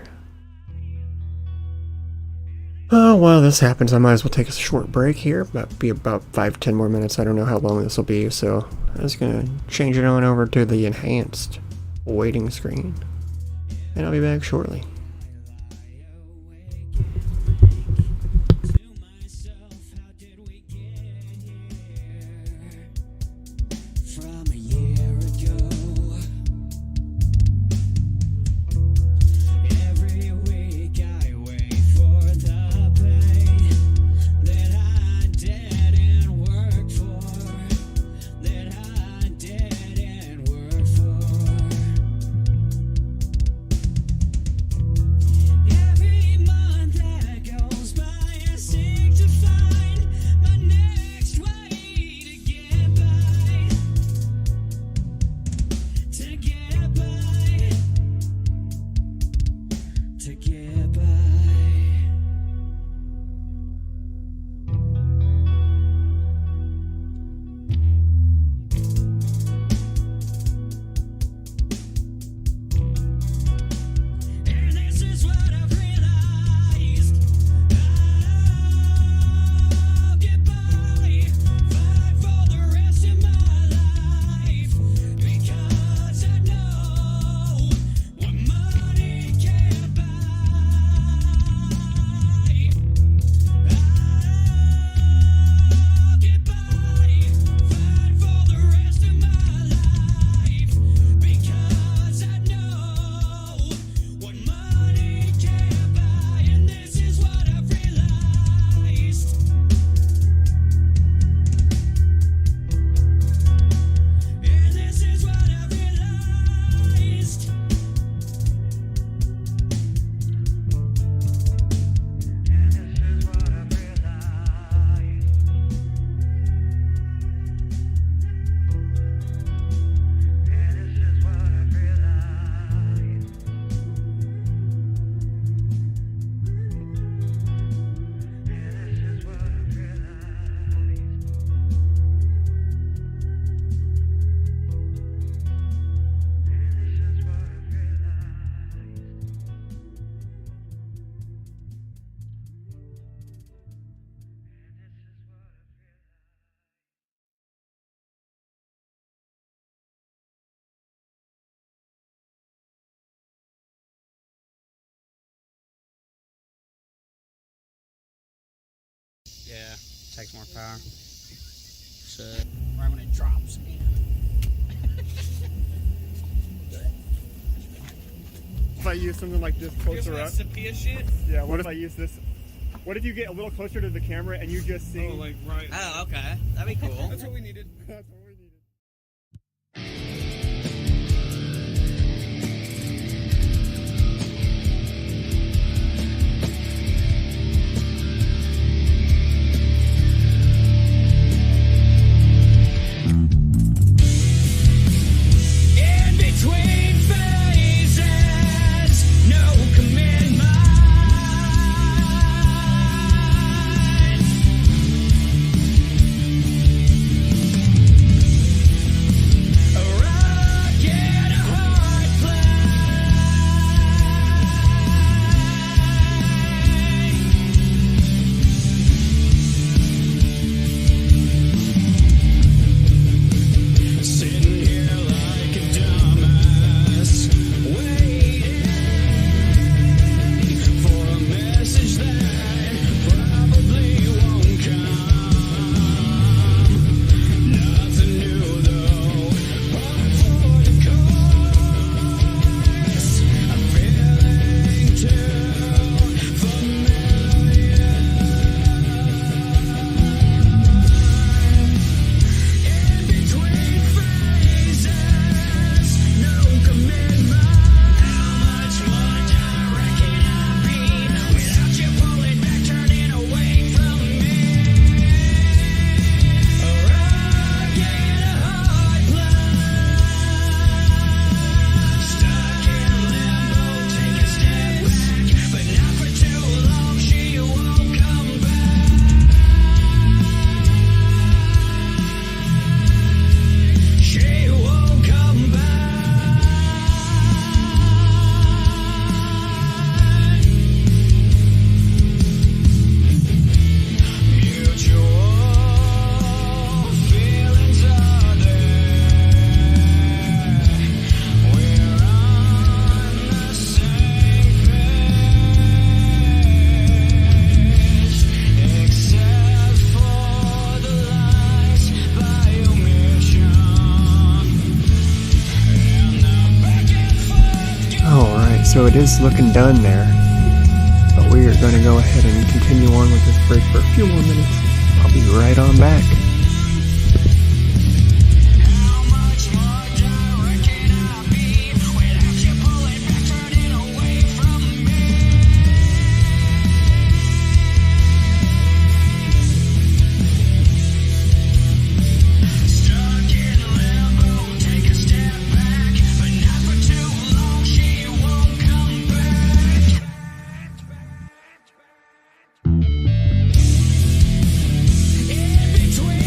Oh, while this happens, I might as well take a short break here, but be about 5-10 more minutes. I don't know how long this will be, so I'm just gonna change it on over to the enhanced waiting screen, and I'll be back shortly. Yeah, takes more power. So right when it drops in. If I use something like this closer up. Sepia shit? Yeah, what if I use this? What if you get a little closer to the camera and you just sing? Oh, like right. Oh, okay. That'd be cool. That's what we needed. That's what we needed. In between phases, no commitment. A rocket, a hard play. Sitting here like a dumbass, waiting for a message that probably won't come. Nothing new though, par for the course. I'm feeling too familiar. In between phases, no commitment. How much more direct can I be without you pulling back, turning away from me? A rocket, a hard place. Stuck in limbo, take a step back, but not for too long. She won't come back. She won't come back. Mutual feelings are there. We're on the same page, except for the lies by omission. And the back and forth. Alright, so it is looking done there. But we are going to go ahead and continue on with this break for a few more minutes. I'll be right on back. How much more direct can I be without you pulling back, turning away from me? Stuck in limbo, take a step back, but not for too long. She won't come back. In between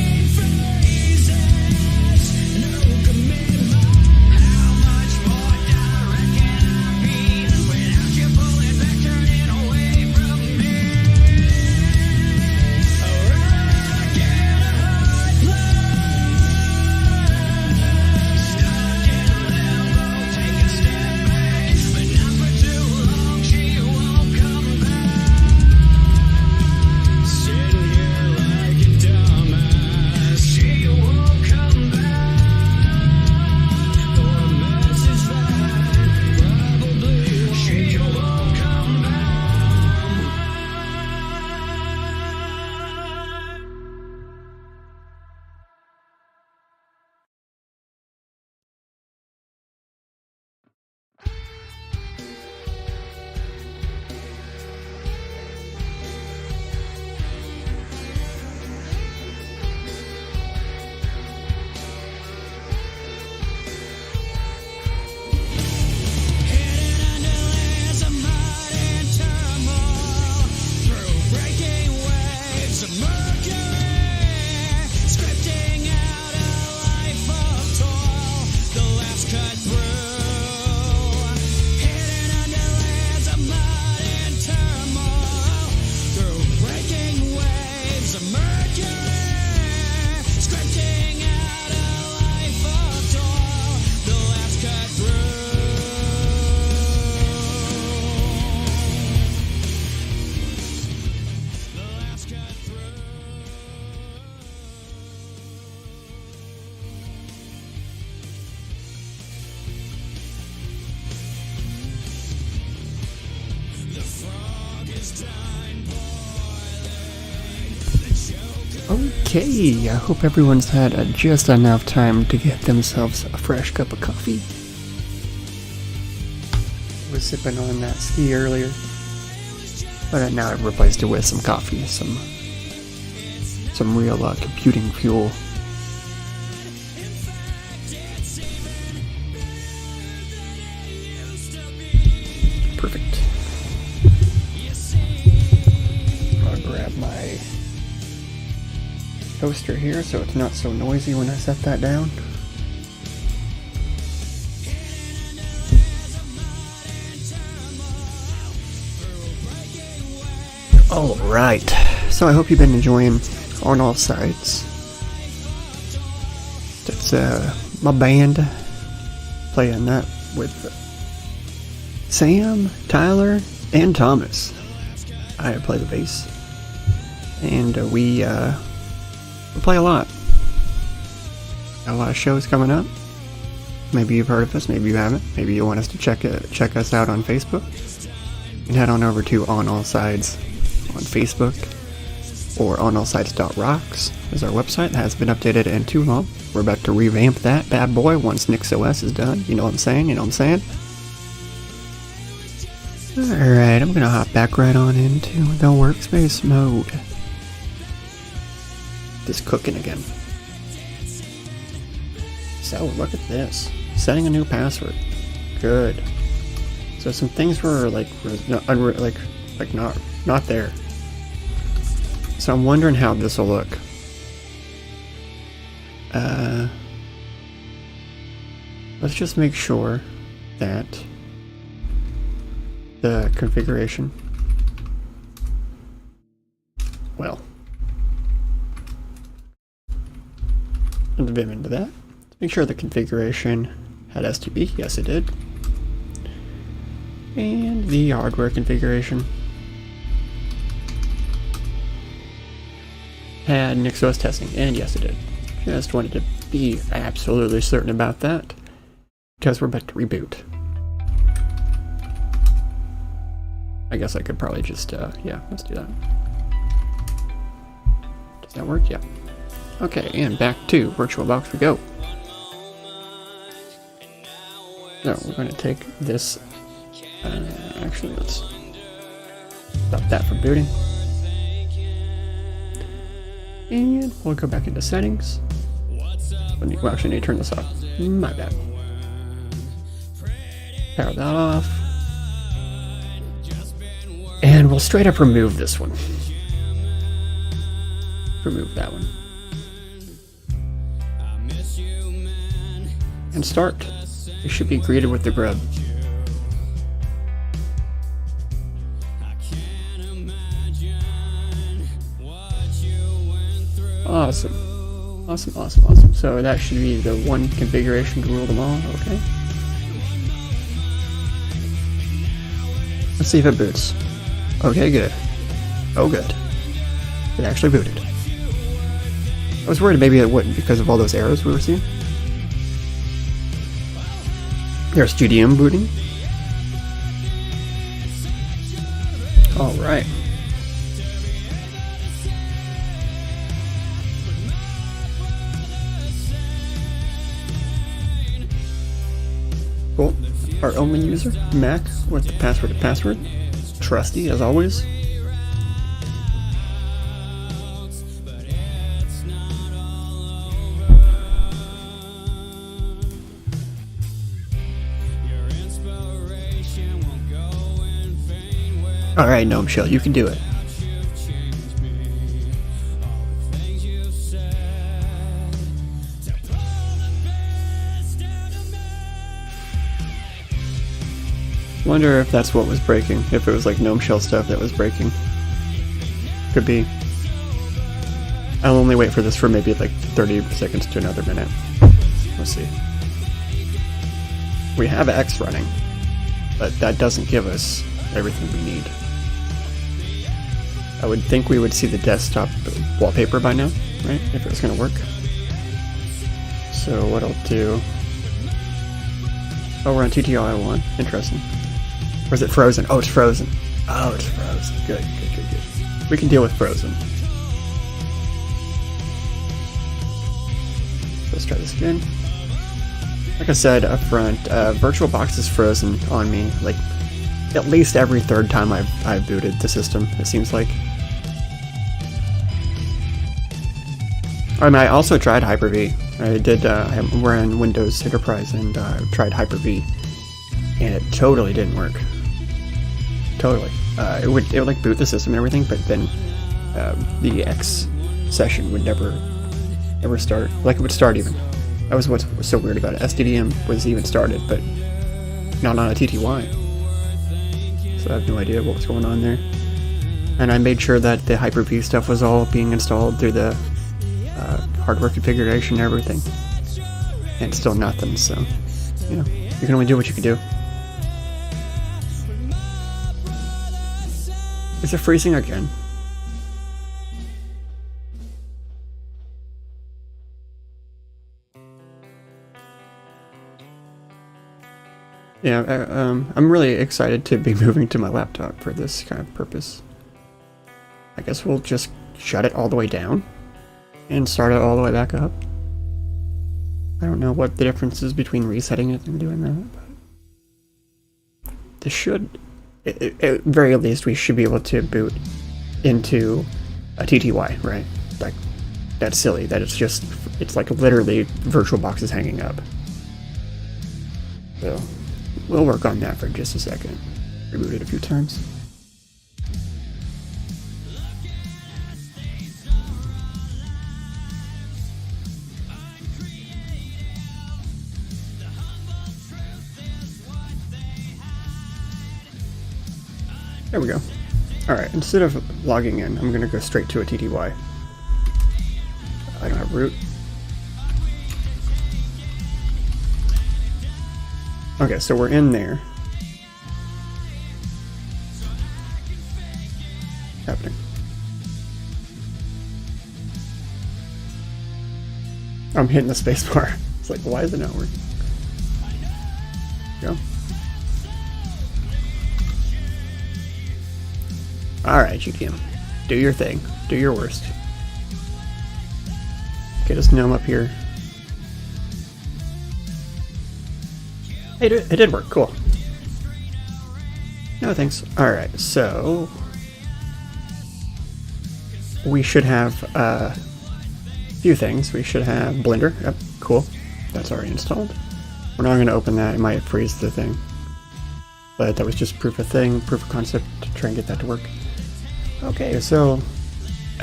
Okay, I hope everyone's had just enough time to get themselves a fresh cup of coffee. Was sipping on that ski earlier, but now I've replaced it with some coffee, some real computing fuel. Perfect. I'll grab my toaster here so it's not so noisy when I set that down. Alright, so I hope you've been enjoying On All Sides. That's my band, playing that with Sam, Tyler, and Thomas. I play the bass, and we play a lot. Got a lot of shows coming up. Maybe you've heard of us, maybe you haven't. Maybe you want us to check us out on Facebook. You can head on over to On All Sides on Facebook, or onallsides.rocks is our website. It hasn't been updated in too long. We're about to revamp that bad boy once NixOS is done. You know what I'm saying? You know what I'm saying? Alright, I'm gonna hop back right on into the workspace mode. Just cooking again. So, look at this. Setting a new password. Good. So some things were like not there. So I'm wondering how this will look. Let's just make sure that the configuration, well, and the vim into that. Make sure the configuration had STB. Yes, it did. And the hardware configuration had NixOS testing, and yes, it did. Just wanted to be absolutely certain about that, because we're about to reboot. I guess I could probably just, yeah, let's do that. Does that work? Yeah. Okay, and back to VirtualBox we go. So, we're going to take this, actually, let's stop that from booting. And we'll go back into settings. Well, actually, I need to turn this off. My bad. Power that off. And we'll straight up remove this one. Remove that one. And start. You should be greeted with the grub. Awesome. Awesome, awesome, awesome. So that should be the one configuration to rule them all, okay? Let's see if it boots. Okay, good. Oh, good. It actually booted. I was worried maybe it wouldn't because of all those errors we were seeing. There's GDM booting. Alright. Cool. Our only user, Mac, with the password to password. Trusty, as always. Alright, Gnome Shell, you can do it. Wonder if that's what was breaking. If it was like Gnome Shell stuff that was breaking. Could be. I'll only wait for this for maybe like 30 seconds to another minute. Let's see. We have X running, but that doesn't give us everything we need. I would think we would see the desktop wallpaper by now, right? If it was going to work. So what I'll do... Oh, we're on TTL1. Interesting. Or is it frozen? Oh, it's frozen. Oh, it's frozen. Good. We can deal with frozen. Let's try this again. Like I said up front, VirtualBox is frozen on me like at least every third time I've booted the system, it seems like. I mean, I also tried Hyper-V. I did, we're on Windows Enterprise and tried Hyper-V, and it totally didn't work. Totally. It would like boot the system and everything, but then the X session would never start. Like, it would start even. That was what's so weird about it. SDDM was even started, but not on a TTY. So I have no idea what was going on there. And I made sure that the Hyper-V stuff was all being installed through the hardware configuration and everything. And still nothing, so, you know, you can only do what you can do. Is it freezing again? Yeah, I'm really excited to be moving to my laptop for this kind of purpose. I guess we'll just shut it all the way down and start it all the way back up. I don't know what the difference is between resetting it and doing that, but this should, at very least, we should be able to boot into a TTY, right? Like, that's silly. That it's like literally VirtualBox is hanging up. So we'll work on that for just a second. Reboot it a few times. There we go. Alright, instead of logging in, I'm gonna go straight to a TTY. I don't have root. Okay, so we're in there. What's happening? I'm hitting the space bar. It's like, why is it not working? Go. Alright, GTM. Do your thing. Do your worst. Get us gnome up here. Hey, it did work. Cool. No thanks. Alright, so we should have a few things. We should have Blender. Yep, cool. That's already installed. We're not going to open that. It might freeze the thing. But that was just proof of concept to try and get that to work. Okay, so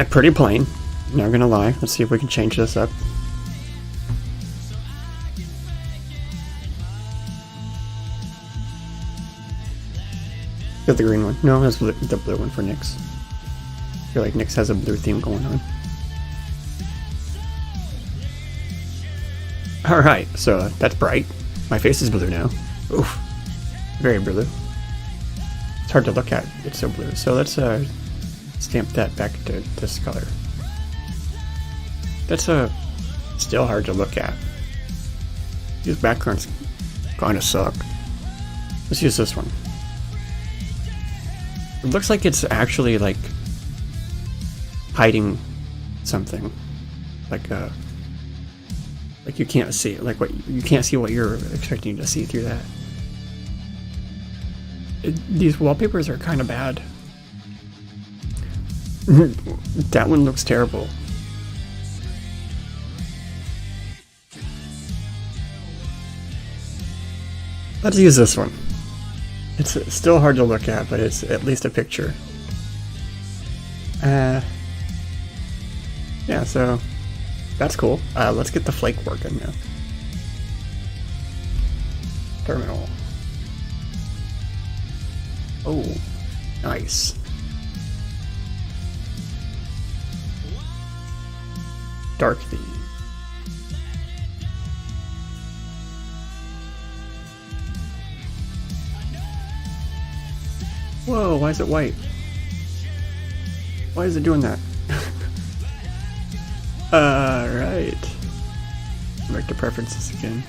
pretty plain. Not gonna lie. Let's see if we can change this up. Got the green one. No, that's the blue one for Nix. I feel like Nix has a blue theme going on. Alright, so that's bright. My face is blue now. Oof. Very blue. It's hard to look at. It's so blue. So let's stamp that back to this color. That's still hard to look at. These backgrounds kind of suck. Let's use this one. It looks like it's actually like hiding something, like you can't see it, like you can't see what you're expecting to see through that. These wallpapers are kind of bad. That one looks terrible. Let's use this one. It's still hard to look at, but it's at least a picture. Yeah, so that's cool. Let's get the flake working now. Terminal. Oh, nice. Dark theme. Whoa, why is it white? Why is it doing that? Alright. Back to preferences again.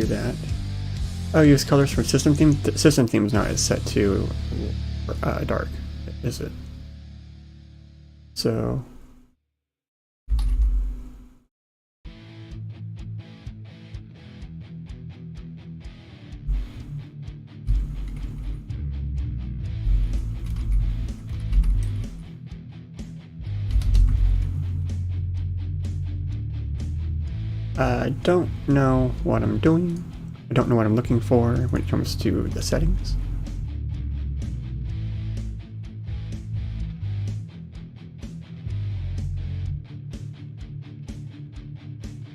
do that. Oh, use colors for system theme. System theme is not as set to dark, is it? So I don't know what I'm doing. I don't know what I'm looking for when it comes to the settings.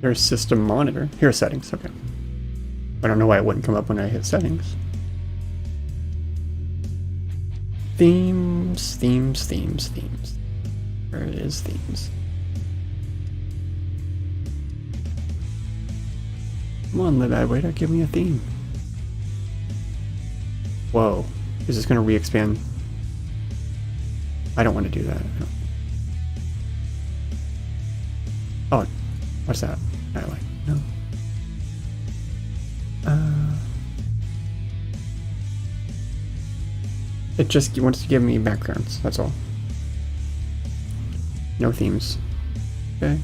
There's system monitor. Here's settings, okay. I don't know why it wouldn't come up when I hit settings. Themes, themes, themes, themes. Where is themes? Come on, LibAdWaiter, give me a theme. Whoa, is this gonna re-expand? I don't want to do that. Oh, what's that? I like, no. It just wants to give me backgrounds, that's all. No themes. Okay.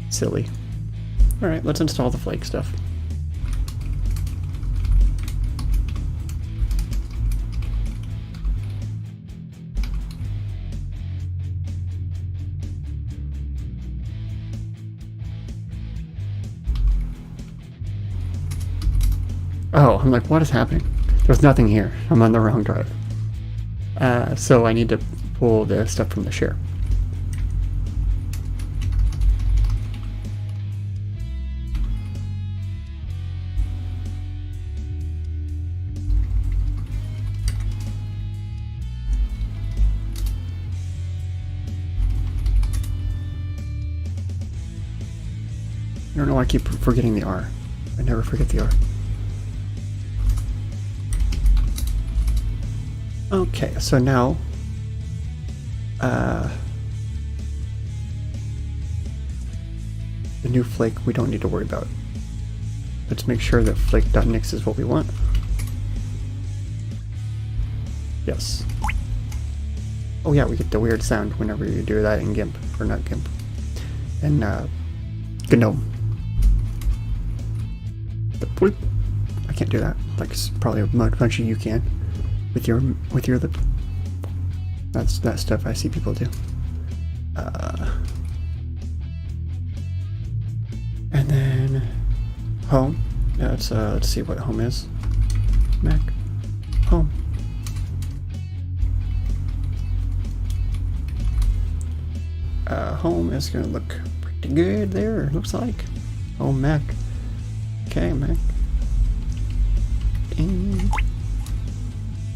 Silly. Alright, let's install the flake stuff. Oh, I'm like, what is happening? There's nothing here. I'm on the wrong drive. So I need to pull the stuff from the share. I don't know why I keep forgetting the R. I never forget the R. Okay, so now the new flake we don't need to worry about. Let's make sure that flake.nix is what we want. Yes. Oh yeah, we get the weird sound whenever you do that in GIMP, or not GIMP. And GNOME. I can't do that. Like probably a bunch of you can. With your lip. That's that stuff I see people do. And then home. Yeah, let's see what home is. Mac. Home. Home is gonna look pretty good there, looks like. Home Mac. Okay, Mac. And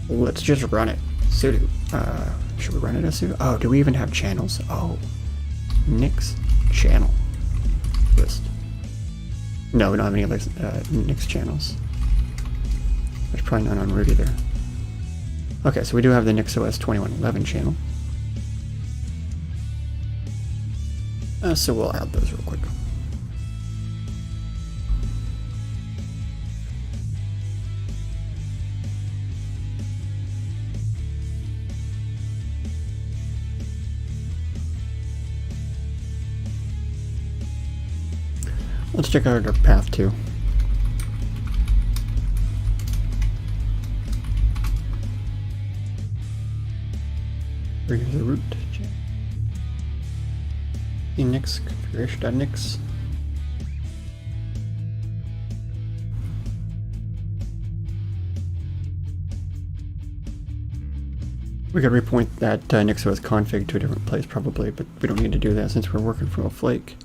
let's just run it. Sudo. Should we run it as sudo? Oh, do we even have channels? Oh. Nix channel list. No, we don't have any other Nix channels. There's probably none on root either. Okay, so we do have the NixOS 2111 channel. So we'll add those real quick. Let's check out our path too. Here's the root. Nix configuration.nix. We could repoint that NixOS config to a different place probably, but we don't need to do that since we're working from a flake.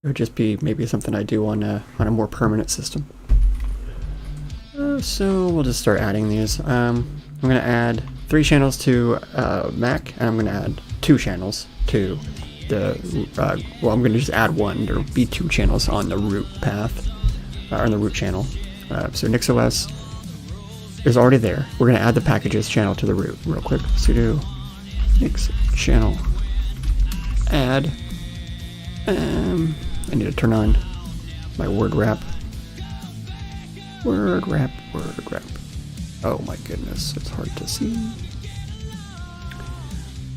It would just be maybe something I do on a more permanent system. So we'll just start adding these. I'm going to add 3 channels to Mac, and I'm going to add 2 channels to the, well, I'm going to just add 1. There will be 2 channels on the root path, on the root channel. So NixOS is already there. We're going to add the packages channel to the root real quick. Sudo nix channel add. I need to turn on my word wrap. Word wrap, word wrap. Oh my goodness, it's hard to see.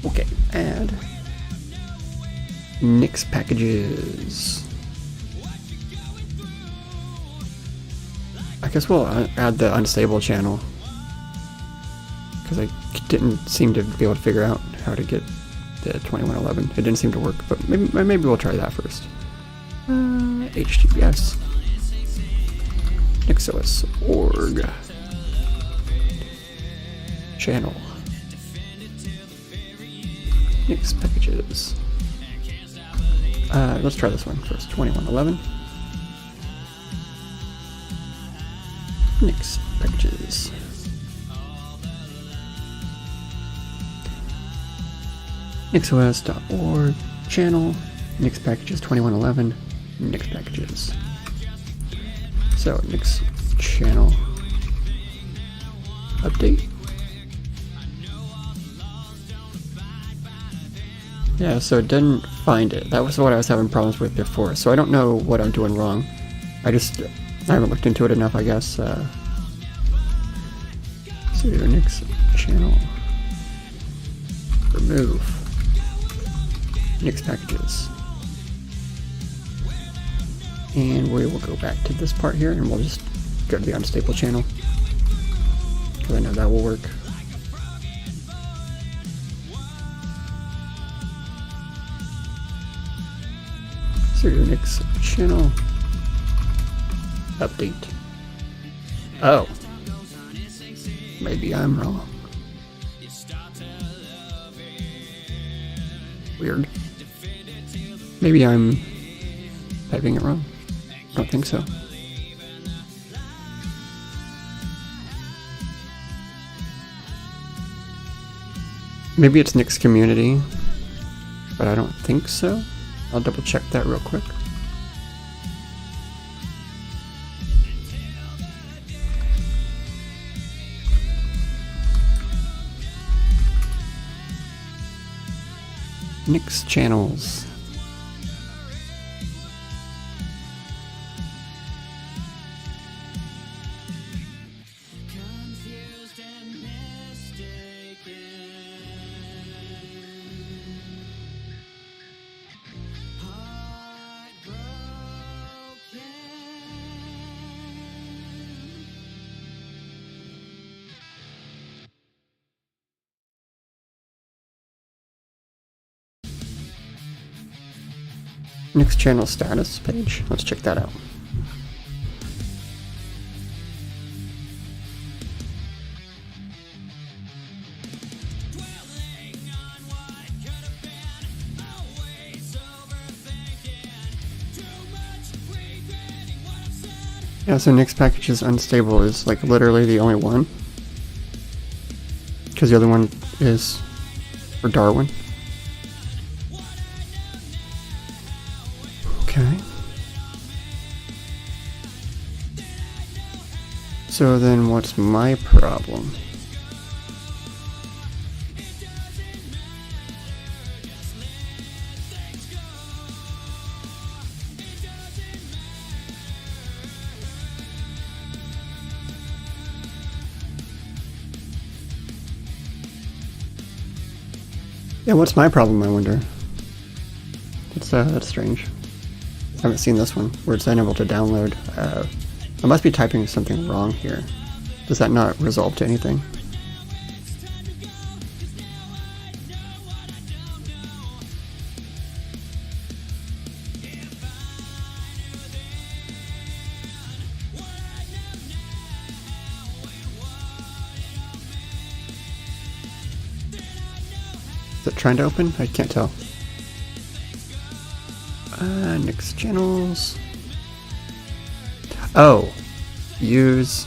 Okay, add Nix packages. I guess we'll add the unstable channel, because I didn't seem to be able to figure out how to get the 2111. It didn't seem to work, but maybe we'll try that first. HTTPS NixOS org channel Nix packages. Let's try this one first. 2111 Nix packages. NixOS.org channel Nix packages 2111 Nix packages. So Nix channel update. Yeah, so it didn't find it. That was what I was having problems with before. So I don't know what I'm doing wrong. I haven't looked into it enough, I guess. So Nix channel remove Nix packages. And we will go back to this part here and we'll just go to the unstable channel, because I know that will work. So your Nix channel update. Oh, maybe I'm wrong. Weird. Maybe I'm typing it wrong. I don't think so. Maybe it's Nix community, but I don't think so. I'll double check that real quick. Nix channels. Nix channel status page. Let's check that out. Yeah, so Nix packages unstable is like literally the only one, because the other one is for Darwin. Okay. So then what's my problem? Yeah, what's my problem, I wonder? That's strange. I haven't seen this one, where it's unable to download. I must be typing something wrong here. Does that not resolve to anything? Is it trying to open? I can't tell. Nix channels. Oh, use.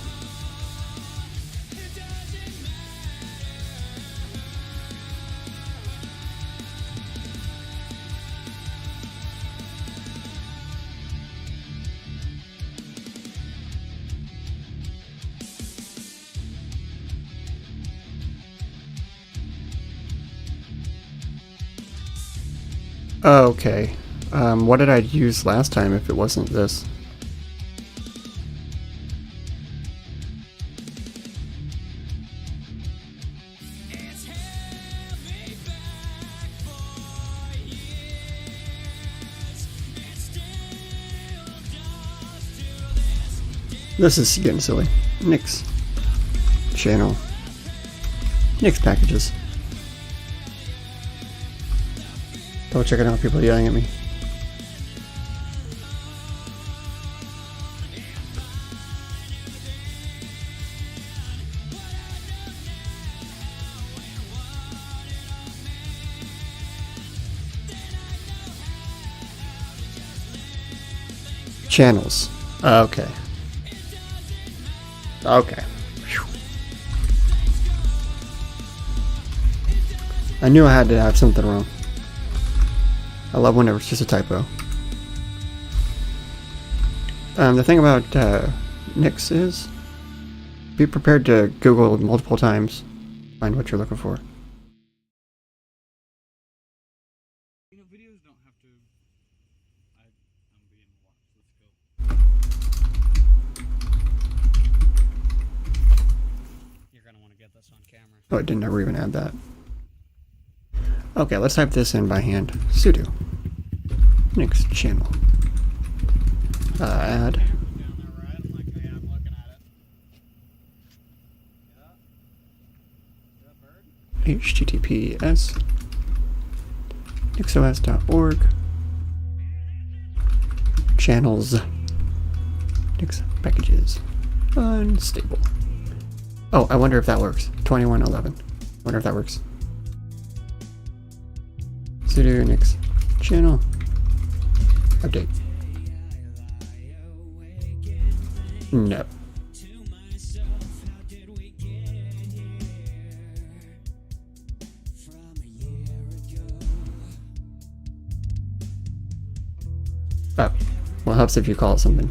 Okay. What did I use last time if it wasn't this? This is getting silly. Nix channel. Nix packages. Double checking out people yelling at me. Channels. Okay. Okay. Whew. I knew I had to have something wrong. I love whenever it's just a typo. The thing about Nix is, be prepared to Google multiple times, find what you're looking for. You know, videos don't have to. I'm being watched. Let's go. You're gonna want to get this on camera. Oh, I didn't never even add that. Okay, let's type this in by hand. Sudo Nix channel. Add. Camera's down there, right? I'm like, yeah, I'm looking at it. Yeah. Is that bird? HTTPS NixOS.org channels Nix packages unstable. Oh, I wonder if that works. 2111. Wonder if that works. Sudo Nix channel update. No. Oh, well, it helps if you call it something.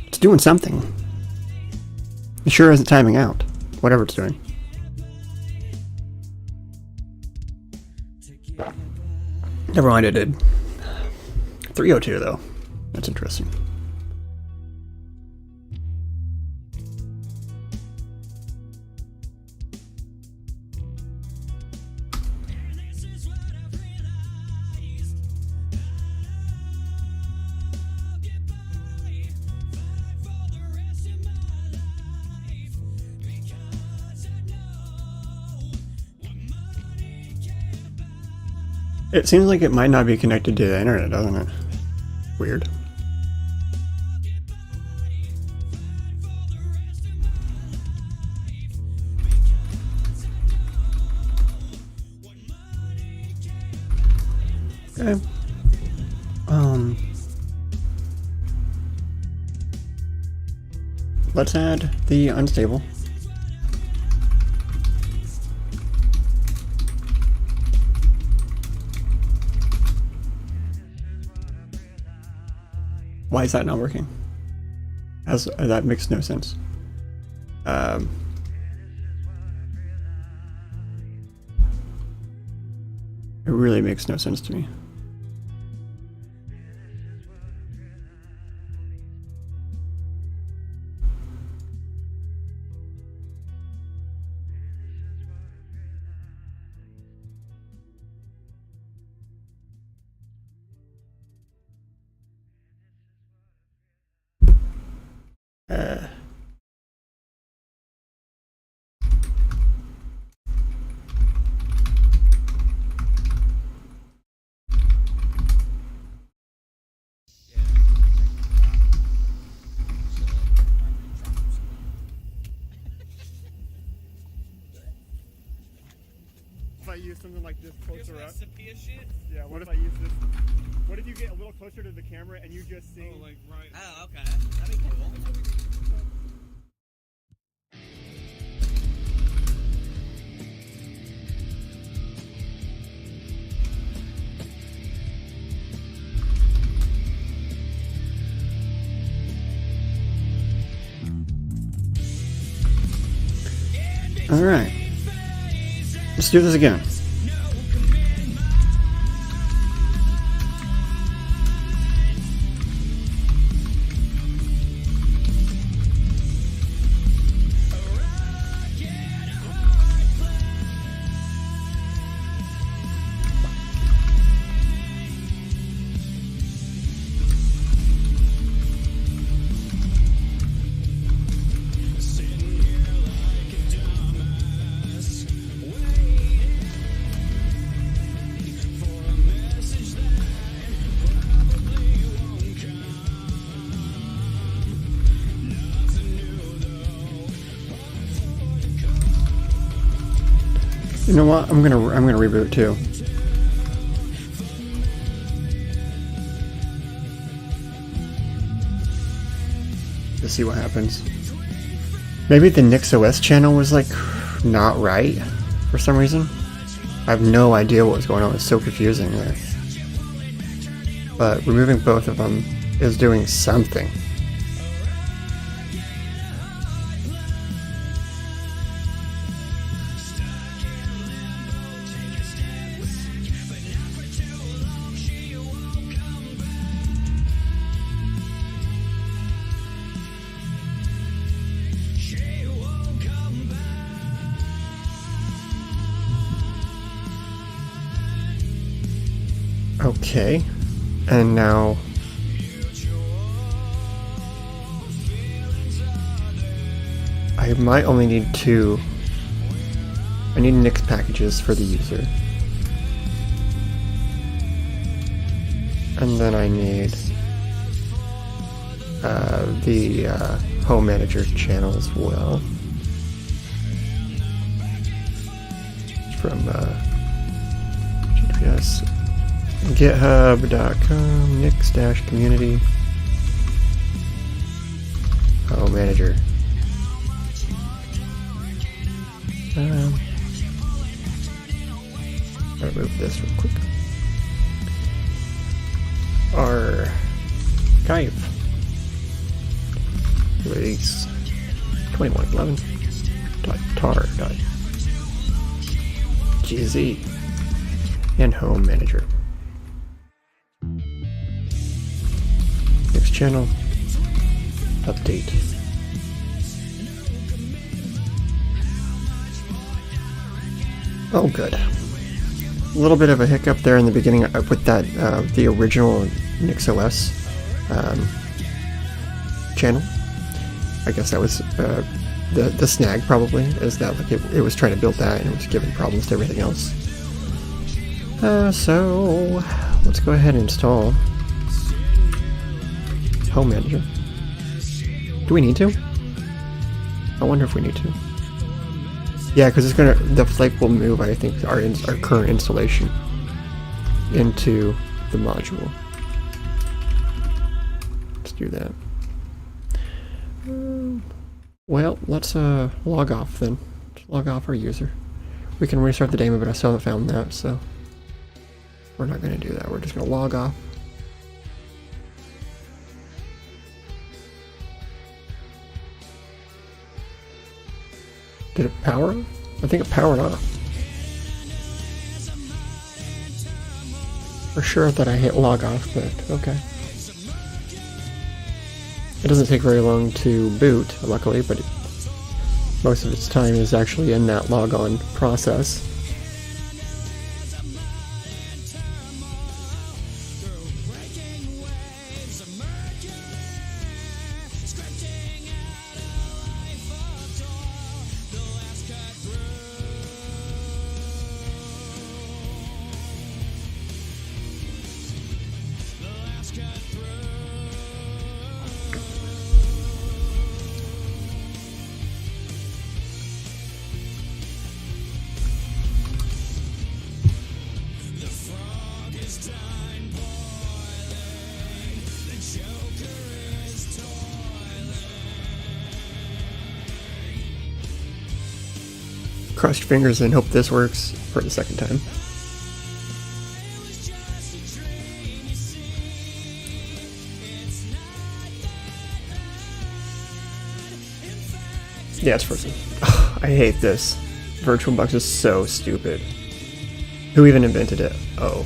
It's doing something. It sure isn't timing out, whatever it's doing. Never mind, it did. 302 though. That's interesting. It seems like it might not be connected to the internet, doesn't it? Weird. Okay. Let's add the unstable. Why is that not working? As that makes no sense. It really makes no sense to me. If I use something like this closer up. Recipe shit? Yeah, what if I use this? What if you get a little closer to the camera and you just sing? Oh, like right. Oh, okay. That'd be cool. Alright. Let's do this again. You know what? I'm gonna reboot too. To see what happens. Maybe the NixOS channel was like not right for some reason. I have no idea what was going on. It's so confusing there. But removing both of them is doing something. Okay, and now I might only need two. I need Nix packages for the user. And then I need the home manager channel as well. From GPS. GitHub.com nix-community manager. Gotta move this real quick. Archive release 2111.tar.gz and home manager. Next channel update. Oh, good. A little bit of a hiccup there in the beginning. I put that the original NixOS channel. I guess that was the snag probably, is that like it was trying to build that and it was giving problems to everything else. So let's go ahead and install home manager. Do we need to? I wonder if we need to. Yeah, because it's gonna, the flake will move, I think, our current installation into the module. Let's do that. Well, let's log off then. Let's log off our user. We can restart the demo, but I still haven't found that, so we're not going to do that. We're just going to log off. Did it power on? I think it powered off. For sure I thought I hit log off, but okay. It doesn't take very long to boot, luckily, but most of its time is actually in that logon process. Cross your fingers and hope this works for the second time. Yeah, it's frozen. I hate this. VirtualBox is so stupid. Who even invented it? Oh.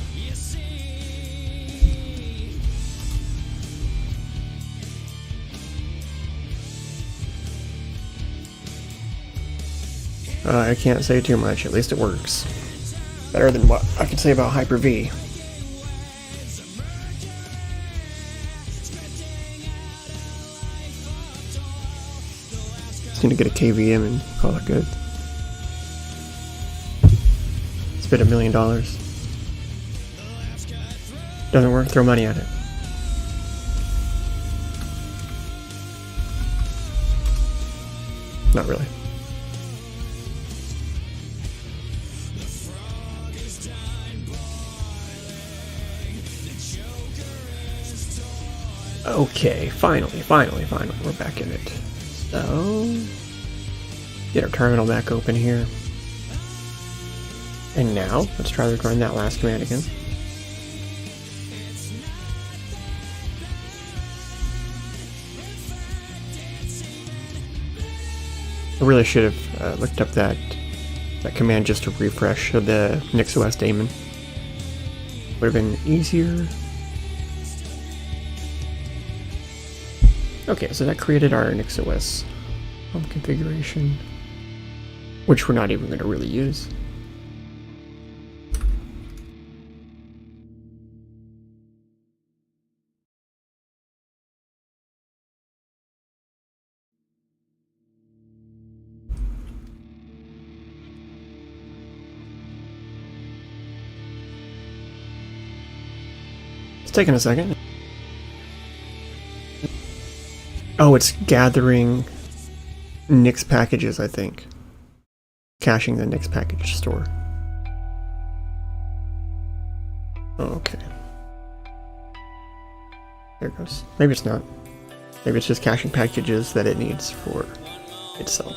I can't say too much, at least it works. Better than what I could say about Hyper-V. Just need to get a KVM and call it good. Spend $1 million. Doesn't work, throw money at it. Not really. Okay, finally, we're back in it. So, get our terminal back open here. And now, let's try to run that last command again. I really should have looked up that command just to refresh the NixOS daemon. Would have been easier. Okay, so that created our NixOS home configuration, which we're not even going to really use. It's taking a second. Oh, it's gathering Nix packages, I think. Caching the Nix package store. Okay. There it goes. Maybe it's not. Maybe it's just caching packages that it needs for itself.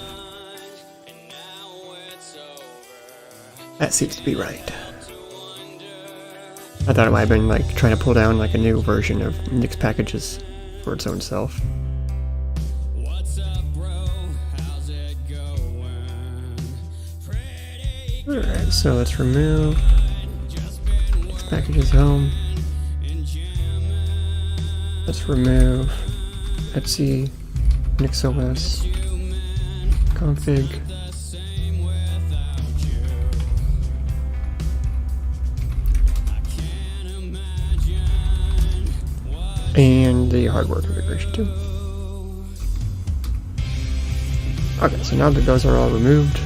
That seems to be right. I thought it might have been like trying to pull down like a new version of Nix packages for its own self. Alright, so let's remove Nix packages home. Let's remove Etsy, NixOS, config. And the hardware configuration too. Okay, so now that those are all removed,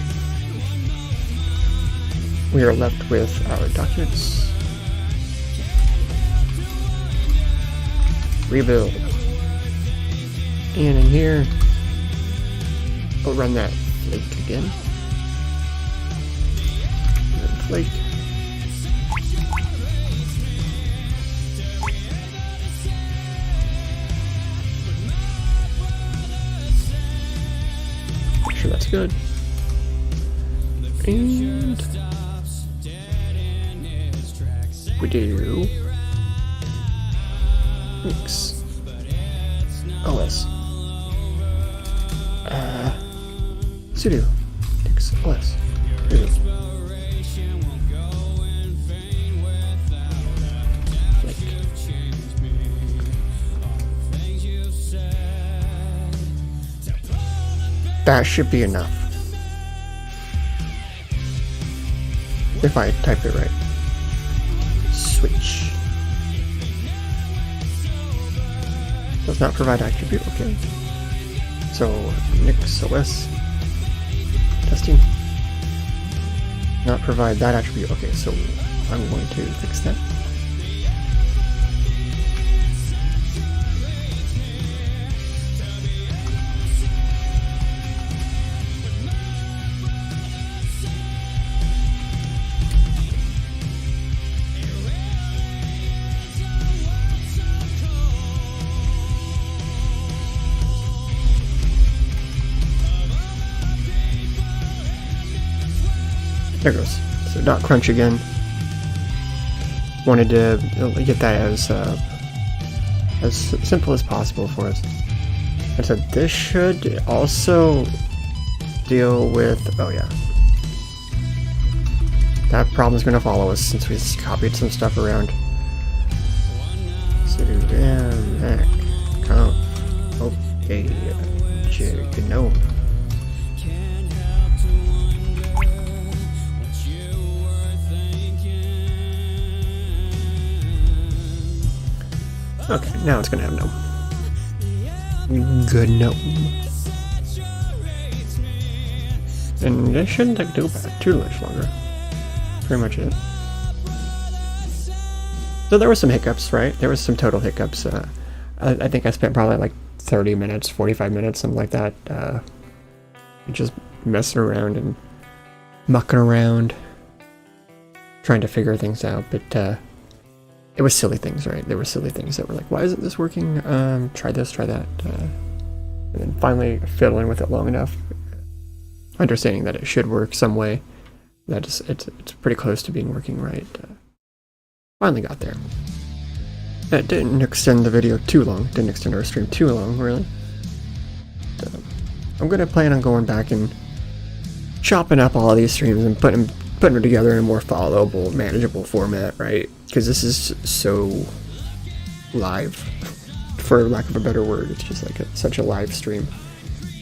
we are left with our documents. Rebuild. And in here, we'll run that flake again. And then flake. Make sure that's good. And we do Nix OS sudo NixOS. That should be enough. If I type it right. Switch. Does not provide attribute, okay. So, NixOS testing. Not provide that attribute, okay, so I'm going to fix that. There it goes. So dot crunch again. Wanted to get that as simple as possible for us. And so this should also deal with, oh yeah. That problem's gonna follow us since we copied some stuff around. So, back. Come. Okay. No. Okay, now it's gonna have no. Good no. And it shouldn't take too much longer. Pretty much it. So there were some hiccups, right? There was some total hiccups. I think I spent probably like 30 minutes, 45 minutes, something like that, just messing around and mucking around, trying to figure things out. But it was silly things, right? There were silly things that were like, why isn't this working? Try this, try that. And then finally fiddling with it long enough, understanding that it should work some way, that it's pretty close to being working right. Finally got there. It didn't extend the video too long, didn't extend our stream too long, really. But, I'm gonna plan on going back and chopping up all of these streams and putting them together in a more followable, manageable format, right? Because this is so live, for lack of a better word. It's just like such a live stream.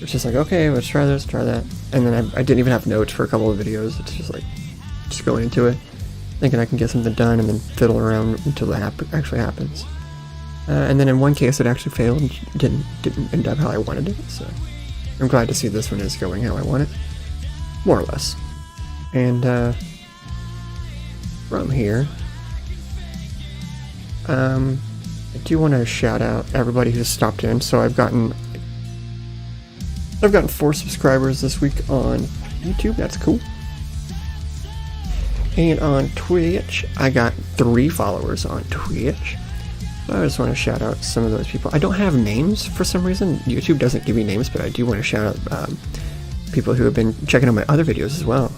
It's just like, okay, let's try this, try that. And then I didn't even have notes for a couple of videos. It's just like, just going into it, thinking I can get something done, and then fiddle around until it actually happens. And then in one case it actually failed and didn't end up how I wanted it, so I'm glad to see this one is going how I want it, more or less. And from here, I do want to shout out everybody who's stopped in. So I've gotten 4 subscribers this week on YouTube. That's cool. And on Twitch, I got 3 followers on Twitch. I just want to shout out some of those people. I don't have names for some reason. YouTube doesn't give me names, but I do want to shout out people who have been checking out my other videos as well.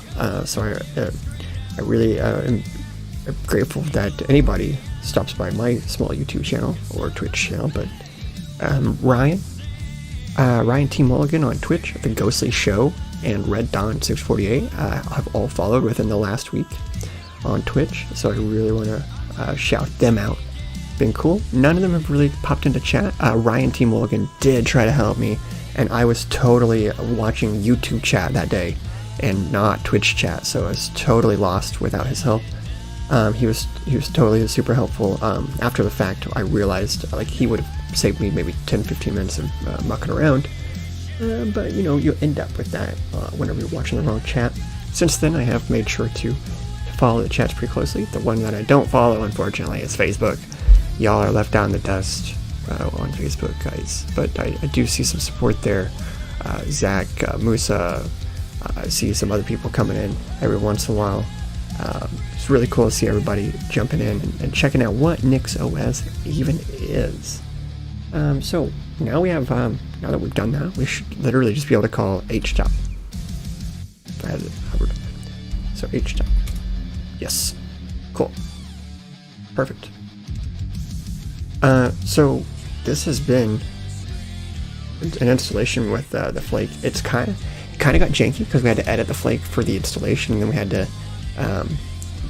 So I really am grateful that anybody stops by my small YouTube channel or Twitch channel. But Ryan T. Mulligan on Twitch, The Ghostly Show, and Red Dawn 648 have all followed within the last week on Twitch, so I really want to shout them out. Been cool. None of them have really popped into chat. Ryan T. Mulligan did try to help me, and I was totally watching YouTube chat that day and not Twitch chat, so I was totally lost without his help. He was totally super helpful. After the fact, I realized like he would have saved me maybe 10-15 minutes of mucking around. But you know, you end up with that whenever you're watching the wrong chat. Since then, I have made sure to follow the chats pretty closely. The one that I don't follow, unfortunately, is Facebook. Y'all are left out in the dust on Facebook, guys. But I do see some support there. Zach, Musa, I see some other people coming in every once in a while. It's really cool to see everybody jumping in and checking out what NixOS even is. So now we have, now that we've done that, we should literally just be able to call htop. If I had it covered. So htop. Yes. Cool. Perfect. So this has been an installation with the flake. It kind of got janky because we had to edit the flake for the installation, and then we had to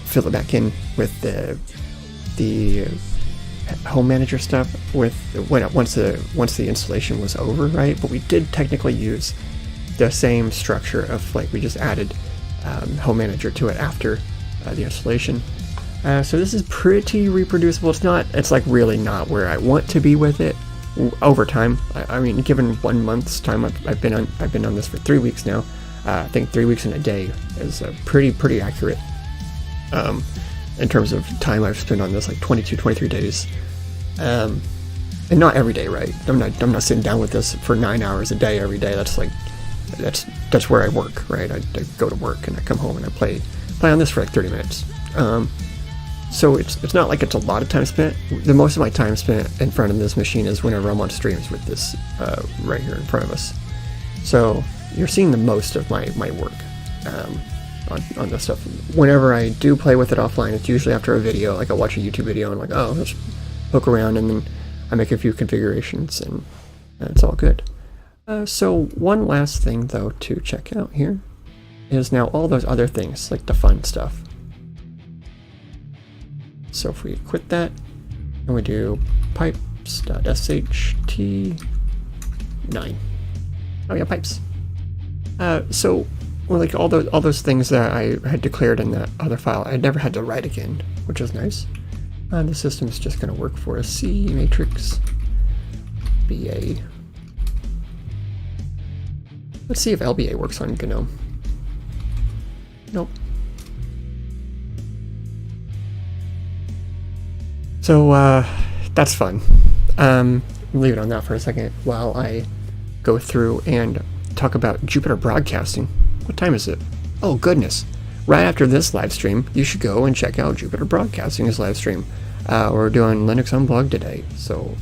fill it back in with the home manager stuff once the installation was over, right? But we did technically use the same structure of flake. We just added home manager to it after the installation. So this is pretty reproducible. It's like really not where I want to be with it over time. I mean, given 1 month's time, I've been on this for 3 weeks now. I think 3 weeks and a day is pretty accurate in terms of time I've spent on this, like 22-23 days. And not every day, right? I'm not sitting down with this for 9 hours a day every day. That's where I work, right? I go to work and I come home and I play on this for like 30 minutes. So it's not like it's a lot of time spent. The most of my time spent in front of this machine is whenever I'm on streams with this right here in front of us. So you're seeing the most of my work on this stuff. Whenever I do play with it offline, it's usually after a video. Like I watch a YouTube video and I'm like, oh, let's poke around, and then I make a few configurations and it's all good. So one last thing though to check out here is now all those other things, like the fun stuff. So if we quit that and we do pipes.sht9. Oh yeah, pipes. So well, like all those things that I had declared in that other file, I never had to write again, which is nice. The system's just going to work for a C matrix BA. Let's see if LBA works on GNOME. Nope. So that's fun. Leave it on that for a second while I go through and talk about Jupiter Broadcasting. What time is it? Oh goodness. Right after this live stream, you should go and check out Jupiter Broadcasting's live stream. We're doing Linux Unplugged today. So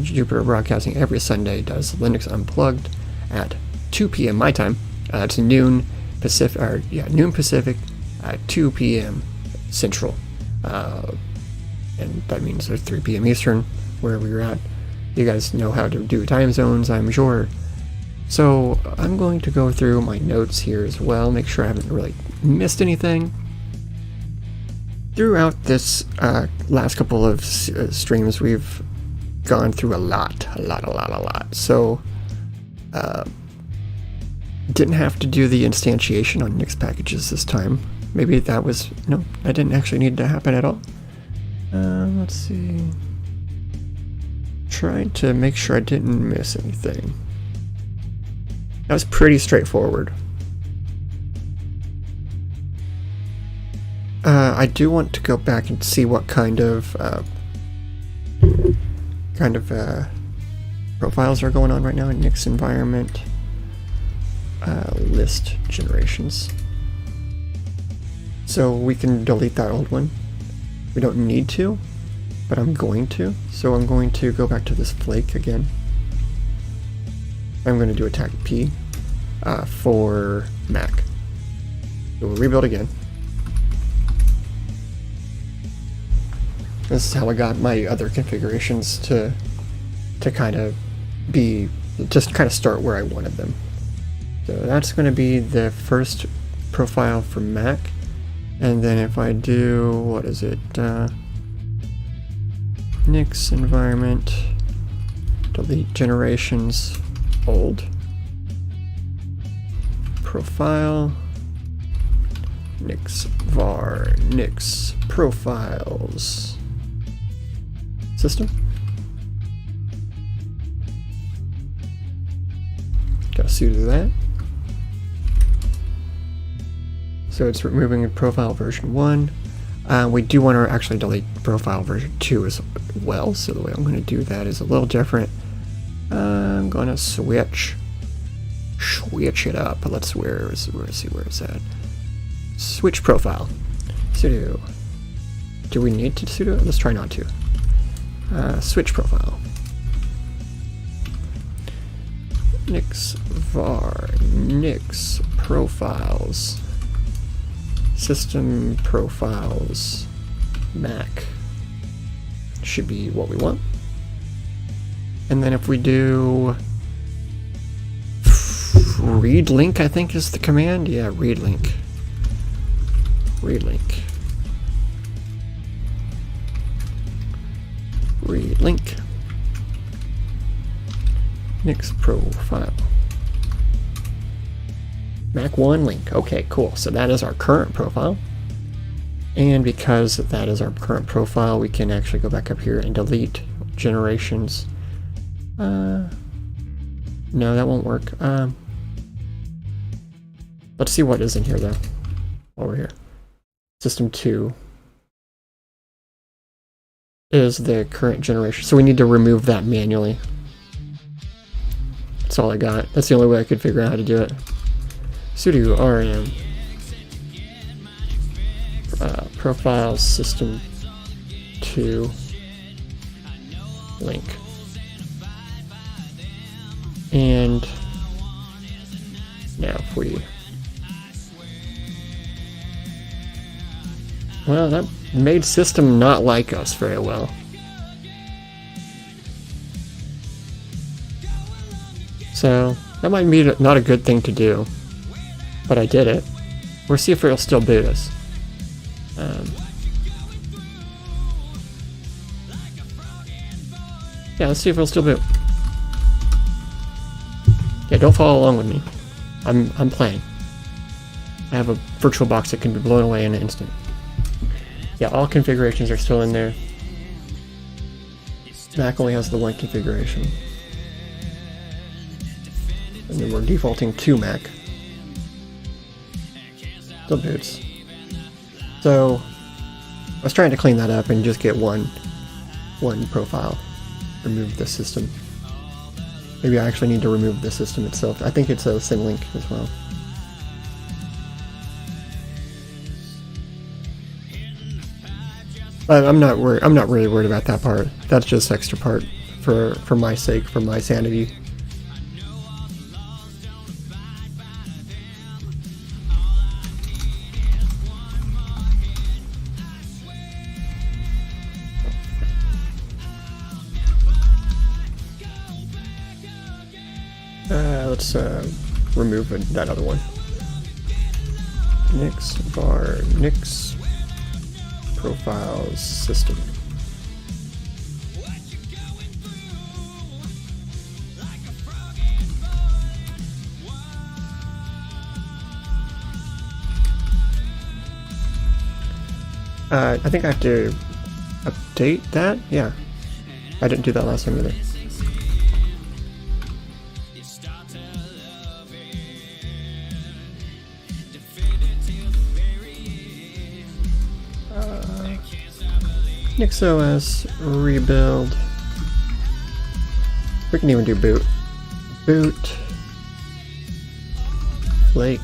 Jupiter Broadcasting every Sunday does Linux Unplugged at 2 p.m. my time. It's noon Pacific, noon Pacific, 2 p.m. Central. And that means there's 3 p.m. Eastern, wherever you're at. You guys know how to do time zones, I'm sure. So I'm going to go through my notes here as well, make sure I haven't really missed anything. Throughout this last couple of streams, we've gone through a lot. So didn't have to do the instantiation on Nix packages this time. Maybe that was, no, that didn't actually need to happen at all. Let's see. Trying to make sure I didn't miss anything. That was pretty straightforward. I do want to go back and see what kind of profiles are going on right now in Nix environment. List generations. So we can delete that old one. We don't need to, but I'm going to. So I'm going to go back to this flake again. I'm going to do attack P for Mac. So we'll rebuild again. This is how I got my other configurations to kind of be, just kind of start where I wanted them. So that's going to be the first profile for Mac. And then if I do, what is it? Nix environment, delete generations, old. Profile, Nix var, Nix profiles. System. Got sudo that. So it's removing profile version 1. We do want to actually delete profile version 2 as well, so the way I'm going to do that is a little different. I'm going to switch it up. Let's where is that? Switch profile. Sudo. Do we need to sudo it? Let's try not to. Switch profile. Nix var Nix profiles. System profiles Mac should be what we want. And then if we do read link, I think is the command. Yeah, read link. Read link. Read link. Nix profile. Mac 1 link. Okay, cool. So that is our current profile. And because that is our current profile, we can actually go back up here and delete generations. No, that won't work. Let's see what is in here though. Over here. System 2 is the current generation. So we need to remove that manually. That's all I got. That's the only way I could figure out how to do it. Sudo rm profile system 2 link. And now if we, well, that made system not like us very well. So that might be not a good thing to do, but I did it. We'll see if it'll still boot us. Yeah, let's see if it'll still boot. Yeah, don't follow along with me. I'm playing. I have a VirtualBox that can be blown away in an instant. Yeah, all configurations are still in there. Mac only has the one configuration. And then we're defaulting to Mac. Still boots. So I was trying to clean that up and just get one profile. Remove the system. Maybe I actually need to remove the system itself. I think it's a symlink as well. But I'm not really worried about that part. That's just extra part for my sake, for my sanity. Let's remove that other one. Nix profiles system. I think I have to update that. Yeah, I didn't do that last time either. NixOS rebuild. We can even do boot. Boot. Flake.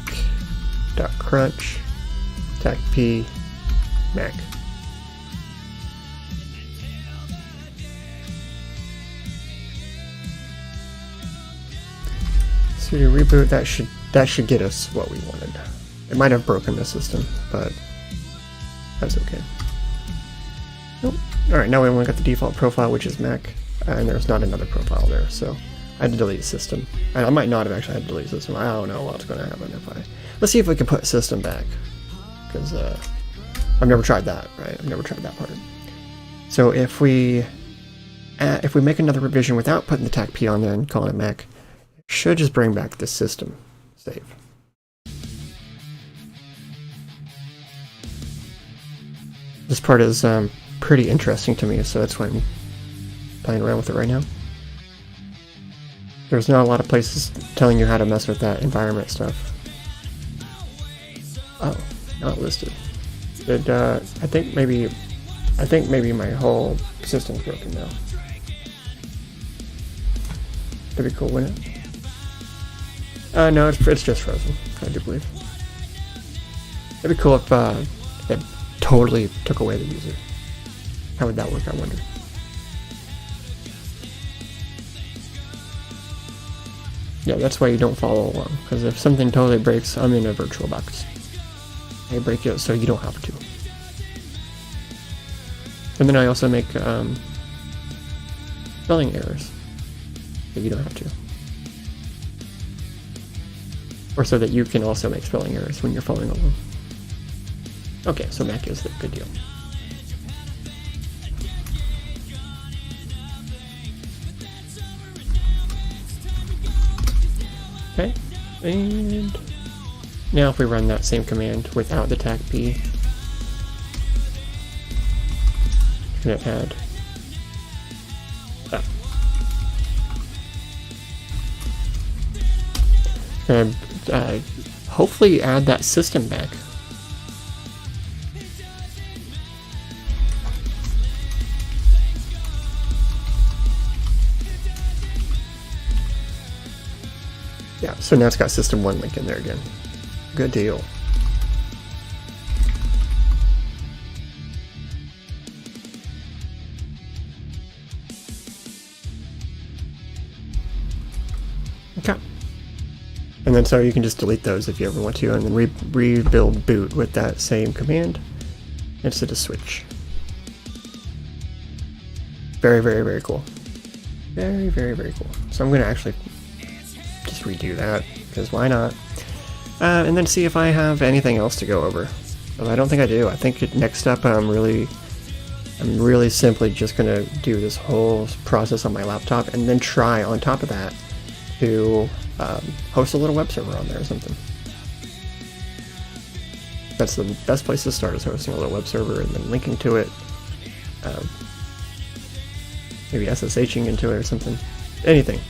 .crunch. TACP. Mac. So to reboot, that should get us what we wanted. It might have broken the system, but that's okay. Nope. Alright, now we only got the default profile, which is Mac, and there's not another profile there, so I had to delete system. And I might not have actually had to delete system. I don't know what's going to happen if I... Let's see if we can put system back, because I've never tried that, right? I've never tried that part. So if we make another revision without putting the TACP on there and calling it Mac, it should just bring back the system save. This part is pretty interesting to me, so that's why I'm playing around with it right now. There's not a lot of places telling you how to mess with that environment stuff. Oh, not listed. I think maybe my whole system's broken now. That'd be cool, wouldn't it? No, it's just frozen, I do believe. It'd be cool if it totally took away the user. How would that work, I wonder? Yeah, that's why you don't follow along, because if something totally breaks, I'm in a VirtualBox. I break it so you don't have to. And then I also make spelling errors, so you don't have to. Or so that you can also make spelling errors when you're following along. Okay, so Mac is the good deal. Okay, and now if we run that same command without the TACP, it's going to add and hopefully add that system back. Yeah, so now it's got system 1 link in there again. Good deal. Okay. And then so you can just delete those if you ever want to, and then rebuild boot with that same command instead of switch. Very, very, very cool. Very, very, very cool. So I'm going to actually redo that, because why not? And then see if I have anything else to go over. Well, I don't think I do. I think next up I'm really simply just gonna do this whole process on my laptop, and then try on top of that to host a little web server on there or something. That's the best place to start, is hosting a little web server and then linking to it. Maybe SSHing into it or something. Anything.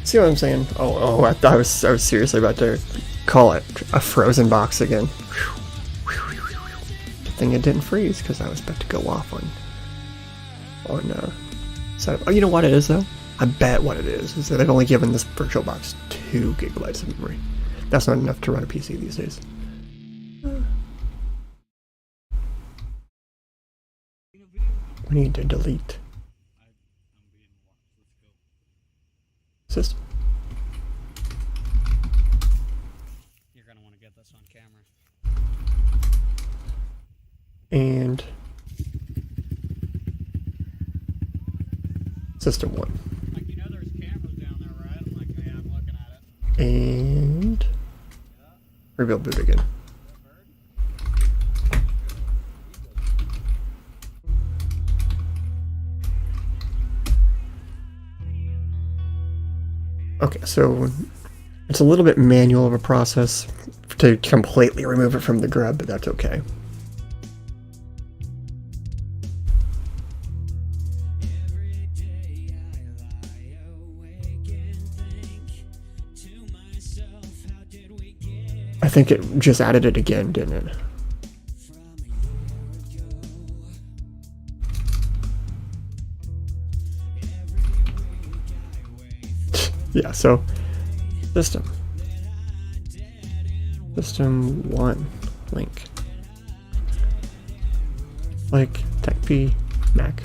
See what I'm saying? Oh, I thought I was seriously about to call it a frozen box again. Good thing it didn't freeze, because I was about to go off on setup. Oh, you know what it is though? I bet what it is that they've only given this VirtualBox 2 gigabytes of memory. That's not enough to run a PC these days. We need to delete system. You're gonna want to get this on camera. And system 1. Like, you know there's cameras down there, right? I'm like, yeah, I'm looking at it. And rebuild boot again. Okay, so it's a little bit manual of a process to completely remove it from the grub, but that's okay. I think it just added it again, didn't it? Yeah, so system 1 link, like TechP Mac,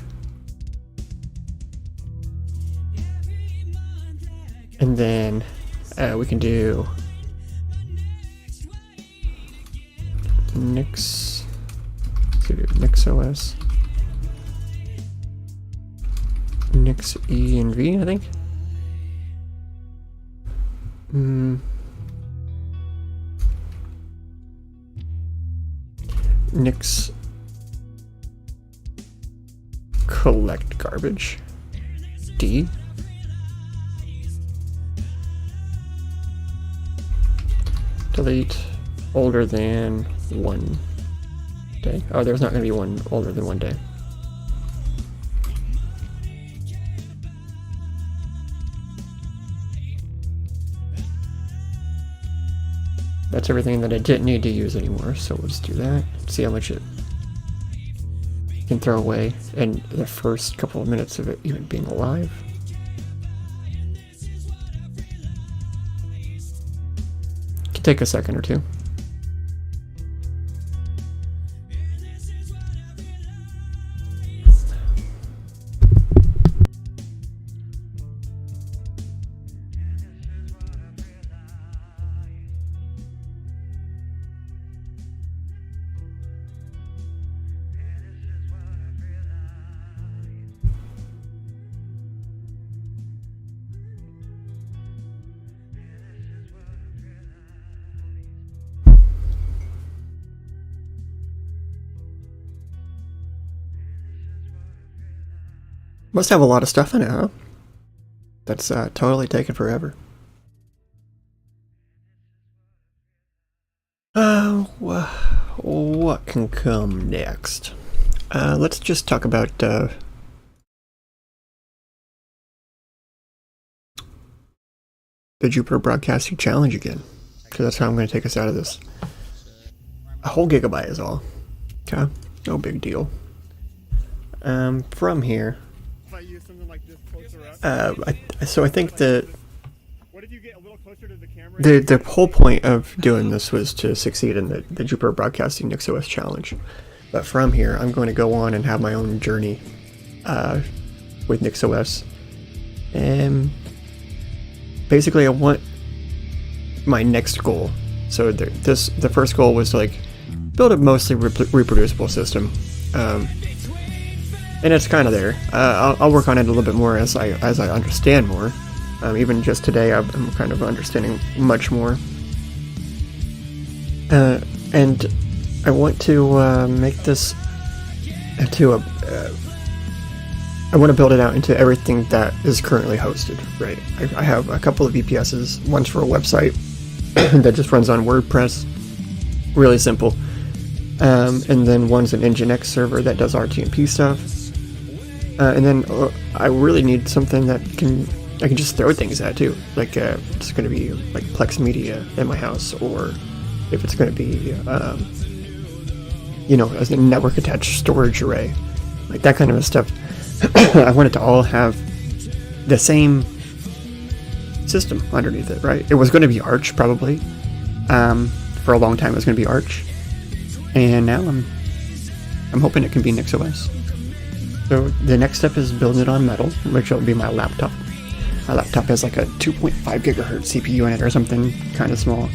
and then we can do NixOS, NixENV, I think. Nix collect garbage D. Delete older than 1 day. Oh, there's not going to be one older than 1 day. That's everything that I didn't need to use anymore, so we'll just do that. See how much it can throw away in the first couple of minutes of it even being alive. Could take a second or two. Must have a lot of stuff in it, huh? That's totally taken forever. What can come next? Let's just talk about the Jupiter Broadcasting Challenge again, because that's how I'm going to take us out of this. A whole gigabyte is all. Okay, no big deal. From here, If I use something like this closer up. so I think that What if you get a little closer to the camera? the whole point of doing this was to succeed in the Jupiter Broadcasting NixOS Challenge. But from here, I'm going to go on and have my own journey with NixOS. And basically, I want my next goal. So the first goal was to like build a mostly reproducible system. And it's kind of there. I'll work on it a little bit more as I understand more. Even just today, I'm kind of understanding much more. And I want to make this into a. I want to build it out into everything that is currently hosted. Right. I have a couple of VPSs. One's for a website that just runs on WordPress. Really simple. And then one's an Nginx server that does RTMP stuff. And then I really need something that I can just throw things at too. Like it's going to be like Plex Media at my house, or if it's going to be as a network attached storage array, like that kind of stuff. I want it to all have the same system underneath it, right? It was going to be Arch probably. For a long time it was going to be Arch, and now I'm hoping it can be NixOS. So the next step is building it on metal, which will be my laptop. My laptop has like a 2.5 gigahertz CPU in it or something, kind of small.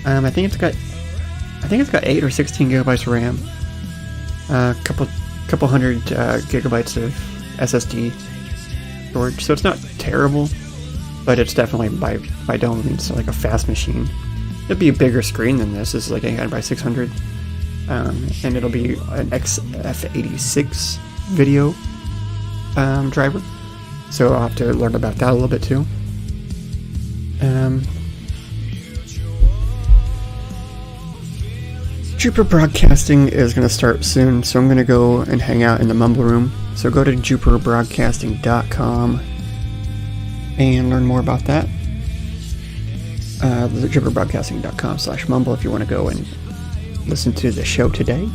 I think it's got 8 or 16 gigabytes of RAM, a couple hundred gigabytes of SSD storage. So it's not terrible, but it's definitely by no means like a fast machine. It'll be a bigger screen than this. This is like 800 by 600, and it'll be an XF86 video driver, so I'll have to learn about that a little bit too. Jupiter Broadcasting is going to start soon, so I'm going to go and hang out in the Mumble Room. So go to jupiterbroadcasting.com and learn more about that. jupiterbroadcasting.com/mumble if you want to go and listen to the show today.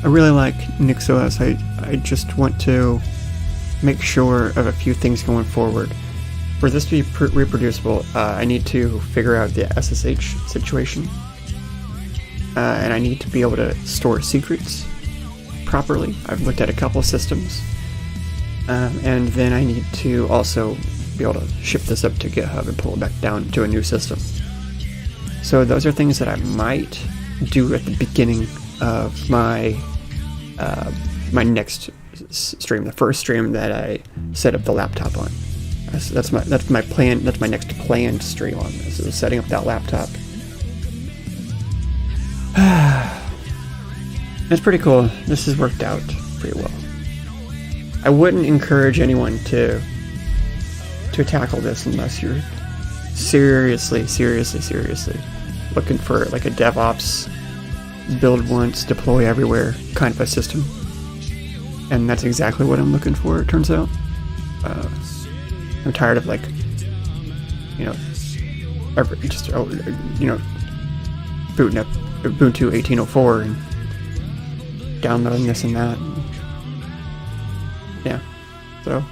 I really like NixOS. I just want to make sure of a few things going forward. For this to be reproducible, I need to figure out the SSH situation. And I need to be able to store secrets properly. I've looked at a couple of systems. And then I need to also be able to ship this up to GitHub and pull it back down to a new system. So those are things that I might do at the beginning of my my next stream, the first stream that I set up the laptop on. That's my plan. That's my next planned stream on this, is setting up that laptop. It's pretty cool. This has worked out pretty well. I wouldn't encourage anyone to tackle this unless you're seriously looking for like a DevOps build once, deploy everywhere kind of a system. And that's exactly what I'm looking for, it turns out. I'm tired of booting up Ubuntu 18.04 and downloading this and that. Yeah, so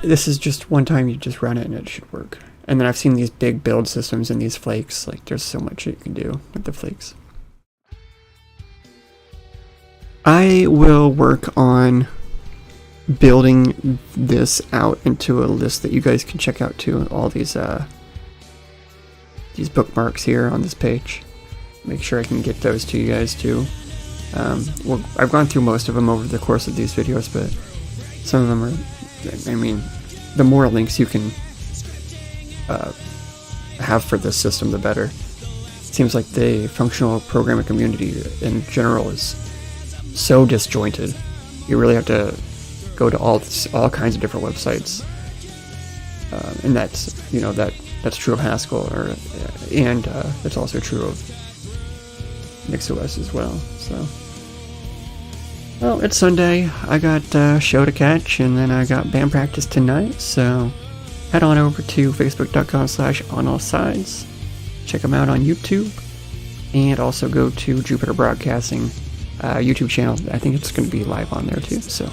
this is just one time you just run it and it should work. And then I've seen these big build systems and these flakes, like there's so much you can do with the flakes. I will work on building this out into a list that you guys can check out too. All these bookmarks here on this page. Make sure I can get those to you guys too. Well, I've gone through most of them over the course of these videos, but some of them are, I mean, the more links you can have for this system, the better. It seems like the functional programming community in general is so disjointed. You really have to go to all kinds of different websites, and that's that's true of Haskell, and it's also true of NixOS as well. So, well, it's Sunday. I got a show to catch, and then I got band practice tonight. So, head on over to facebook.com/onallsides. Check them out on YouTube, and also go to Jupiter Broadcasting YouTube channel. I think it's going to be live on there too. So,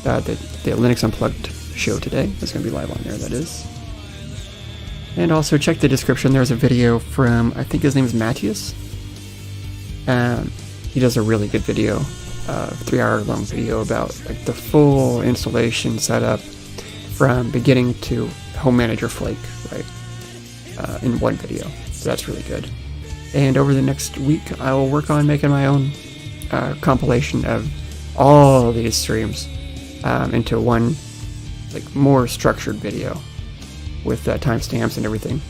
the Linux Unplugged show today is going to be live on there. That is. And also check the description. There's a video from, I think his name is Matthias. He does a really good video, 3-hour long video about like the full installation setup from beginning to Home Manager Flake, right? in one video. So that's really good. And over the next week, I will work on making my own compilation of all these streams into one, like, more structured video with timestamps and everything.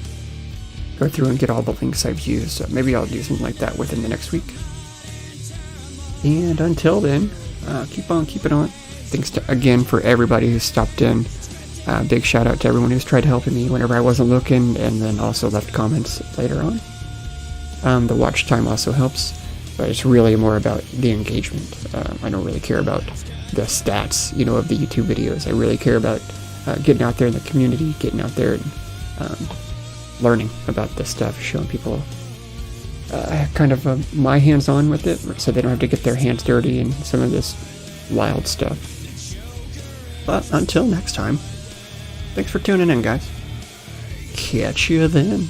Go through and get all the links I've used. So maybe I'll do something like that within the next week. And until then, keep on keeping on. Thanks again for everybody who stopped in. Big shout out to everyone who's tried helping me whenever I wasn't looking, and then also left comments later on. The watch time also helps, but it's really more about the engagement. I don't really care about the stats, you know, of the YouTube videos. I really care about getting out there in the community, getting out there and learning about this stuff, showing people kind of my hands-on with it, so they don't have to get their hands dirty in some of this wild stuff. But until next time, thanks for tuning in, guys. Catch you then.